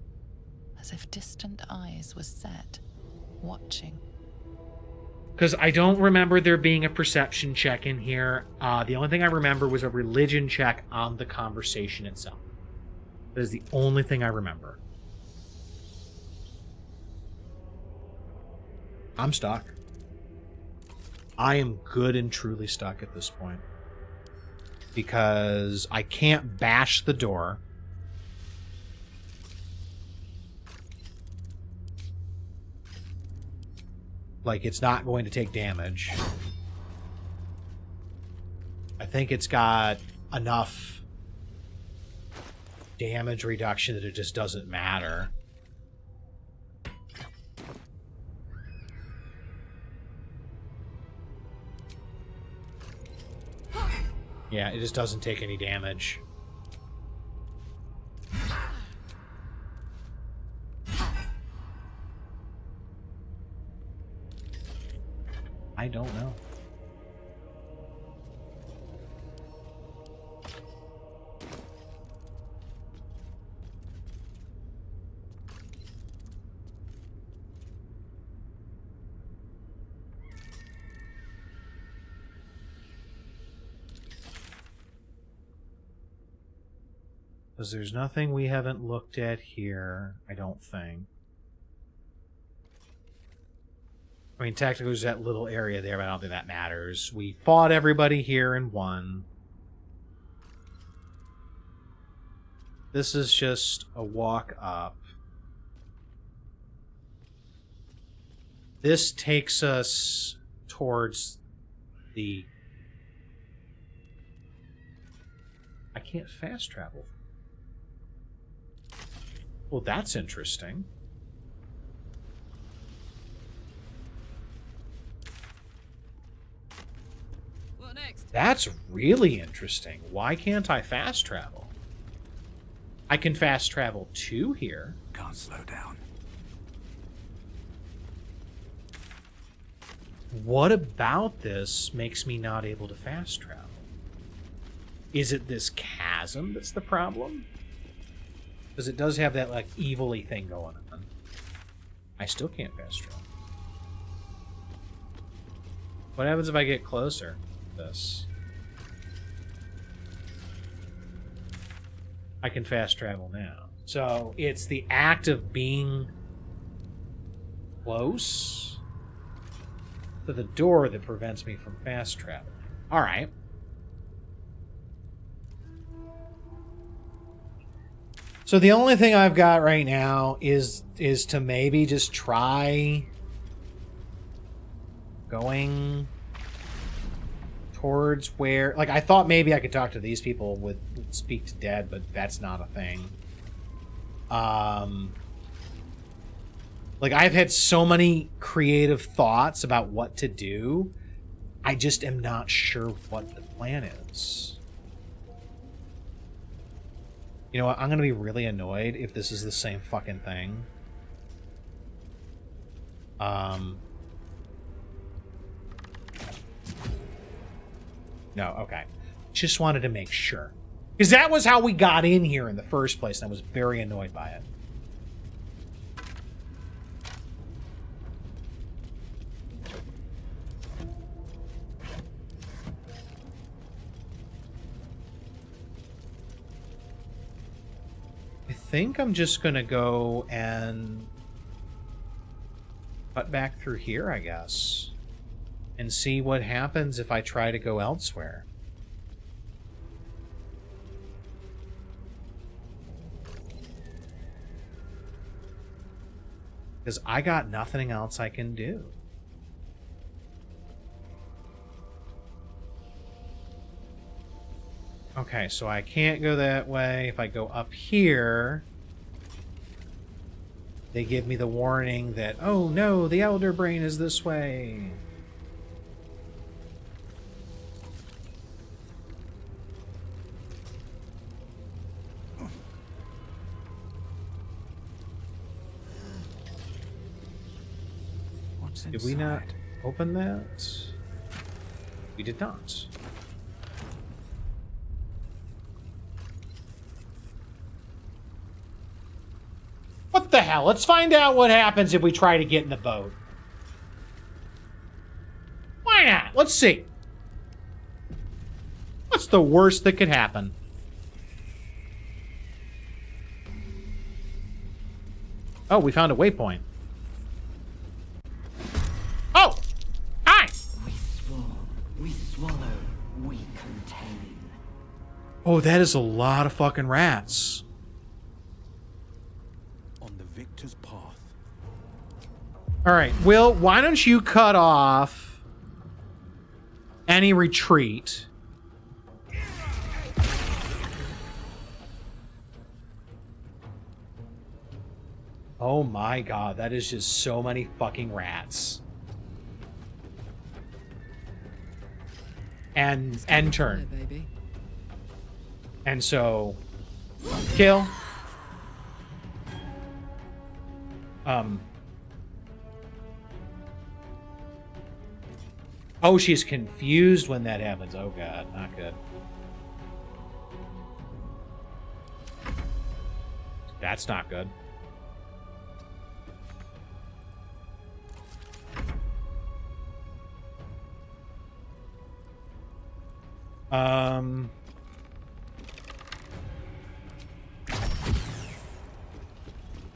as if distant eyes were set, watching. Because I don't remember there being a perception check in here. The only thing I remember was a religion check on the conversation itself. That is the only thing I remember. I'm stuck. I am good and truly stuck at this point. Because I can't bash the door. Like, it's not going to take damage. I think it's got enough damage reduction that it just doesn't matter. Yeah, it just doesn't take any damage. I don't know. Because there's nothing we haven't looked at here, I don't think. I mean, technically there's that little area there, but I don't think that matters. We fought everybody here and won. This is just a walk up. This takes us towards the... I can't fast travel. Well, that's interesting. What next? That's really interesting. Why can't I fast travel? I can fast travel to here. Can't slow down. What about this makes me not able to fast travel? Is it this chasm that's the problem? Because it does have that, like, evil-y thing going on. I still can't fast travel. What happens if I get closer to this? I can fast travel now. So, it's the act of being close to the door that prevents me from fast traveling. Alright. So the only thing I've got right now is to maybe just try going towards where, like, I thought maybe I could talk to these people with speak to dead, but that's not a thing. Like, I've had so many creative thoughts about what to do. I just am not sure what the plan is. You know what? I'm going to be really annoyed if this is the same fucking thing. No, okay. Just wanted to make sure. Because that was how we got in here in the first place, and I was very annoyed by it. I think I'm just gonna go and cut back through here, I guess, and see what happens if I try to go elsewhere. Because I got nothing else I can do. Okay, so I can't go that way. If I go up here, they give me the warning that, oh no, the Elder Brain is this way. What's Did we not open that? We did not. What the hell? Let's find out what happens if we try to get in the boat. Why not? Let's see. What's the worst that could happen? Oh, we found a waypoint. Oh! Hi! We swallow, we contain. Oh, that is a lot of fucking rats. On the victor's path. All right, Will, why don't you cut off any retreat? Oh my god, that is just so many fucking rats. And end turn. Baby. And so kill. Oh, she's confused when that happens. Oh god, not good. That's not good.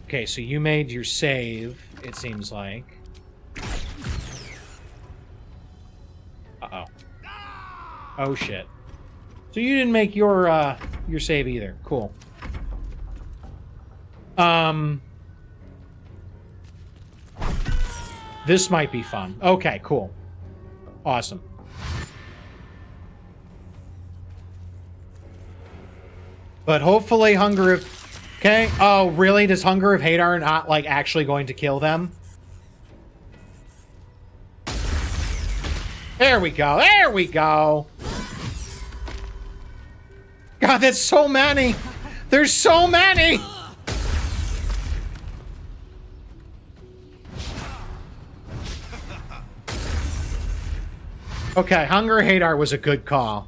Okay, so you made your save, it seems like. Uh-oh. Oh, shit. So you didn't make your save either. Cool. This might be fun. Okay, cool. Awesome. But hopefully Hunger of... Okay. Oh, really? Does Hunger of Hadar not, like, actually going to kill them? There we go. There we go. God, that's so many. There's so many. Okay, Hunger of Hadar was a good call.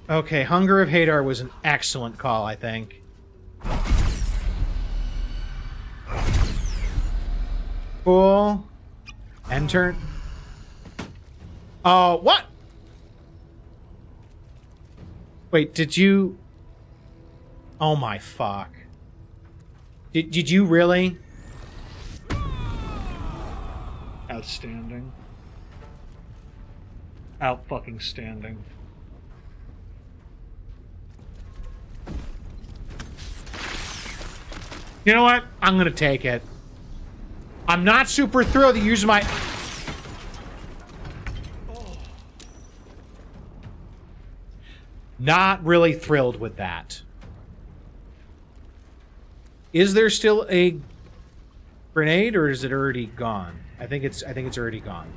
Okay, Hunger of Hadar was an excellent call, I think. Cool. End turn. Oh, what? Wait, did you... Oh my fuck. Did you really? Outstanding. out fucking standing. You know what? I'm gonna take it. I'm not super thrilled to use my... Not really thrilled with that. Is there still a grenade, or is it already gone? I think it's already gone.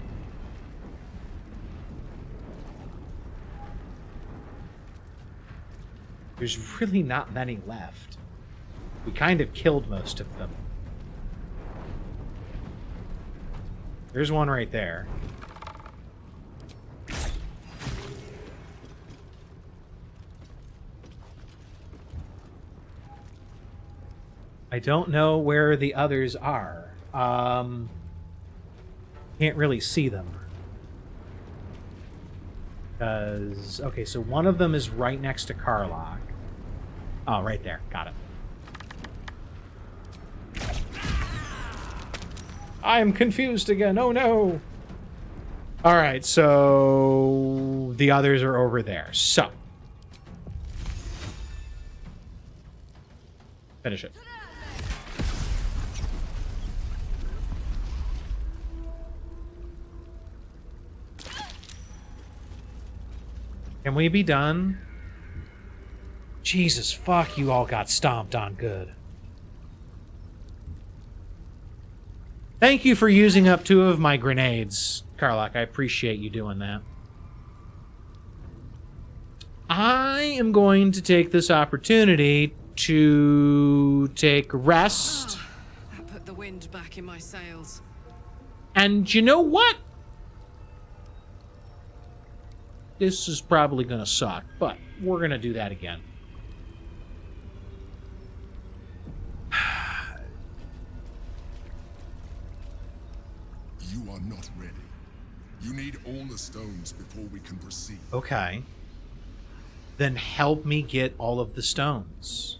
There's really not many left. We kind of killed most of them. There's one right there. I don't know where the others are. Can't really see them. Because, okay, so one of them is right next to Karlach. Oh, right there. Got it. I am confused again. Oh, no. All right, so the others are over there. So. Finish it. Can we be done? Jesus, fuck, you all got stomped on good. Thank you for using up 2 of my grenades, Karlach. I appreciate you doing that. I am going to take this opportunity to take rest. That put the wind back in my sails. And you know what? This is probably going to suck, but we're going to do that again. You are not ready. You need all the stones before we can proceed. Okay. Then help me get all of the stones.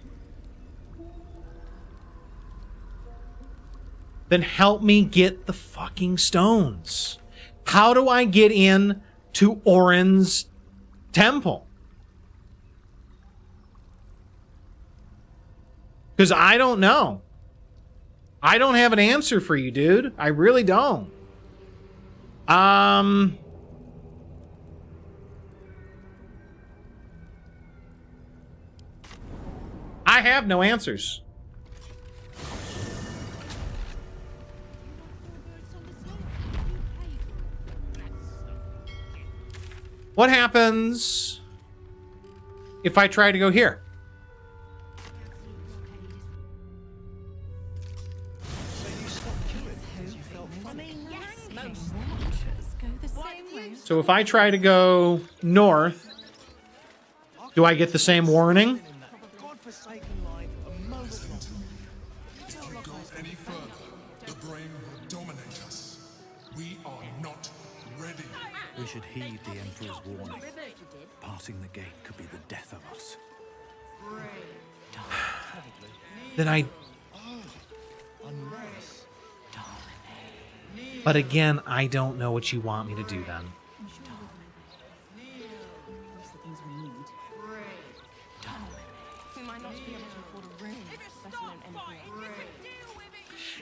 Then help me get the fucking stones. How do I get in to Orin's temple? Because I don't know. I don't have an answer for you, dude. I really don't. I have no answers. What happens if I try to go here? So if I try to go north, do I get the same warning? If you go any further, the brain will dominate us. We are not ready. We should heed the Emperor's warning. Passing the gate could be the death of us. Then I... But again, I don't know what you want me to do then.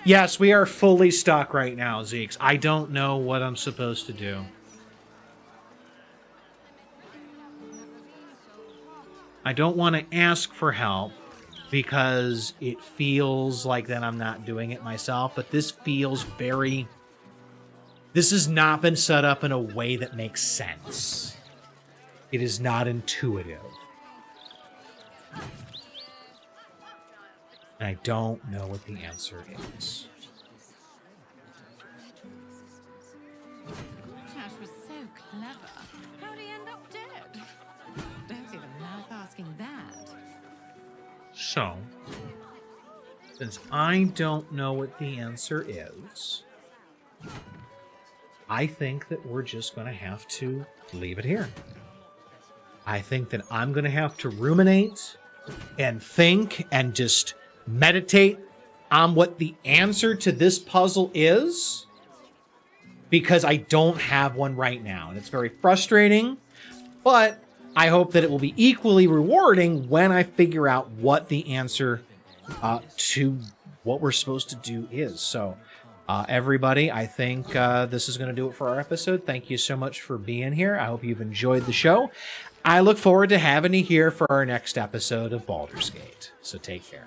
Yes, we are fully stuck right now, Zeeks. I don't know what I'm supposed to do. I don't want to ask for help because it feels like then I'm not doing it myself, but this feels very... This has not been set up in a way that makes sense. It is not intuitive. And I don't know what the answer is. Josh was so clever. How'd he end up dead? Don't even like asking that. So, since I don't know what the answer is, I think that we're just going to have to leave it here. I think that I'm going to have to ruminate and think and just meditate on what the answer to this puzzle is. because I don't have one right now. And it's very frustrating, but I hope that it will be equally rewarding when I figure out what the answer to what we're supposed to do is. So, everybody, I think this is going to do it for our episode. Thank you so much for being here. I hope you've enjoyed the show. I look forward to having you here for our next episode of Baldur's Gate. So take care.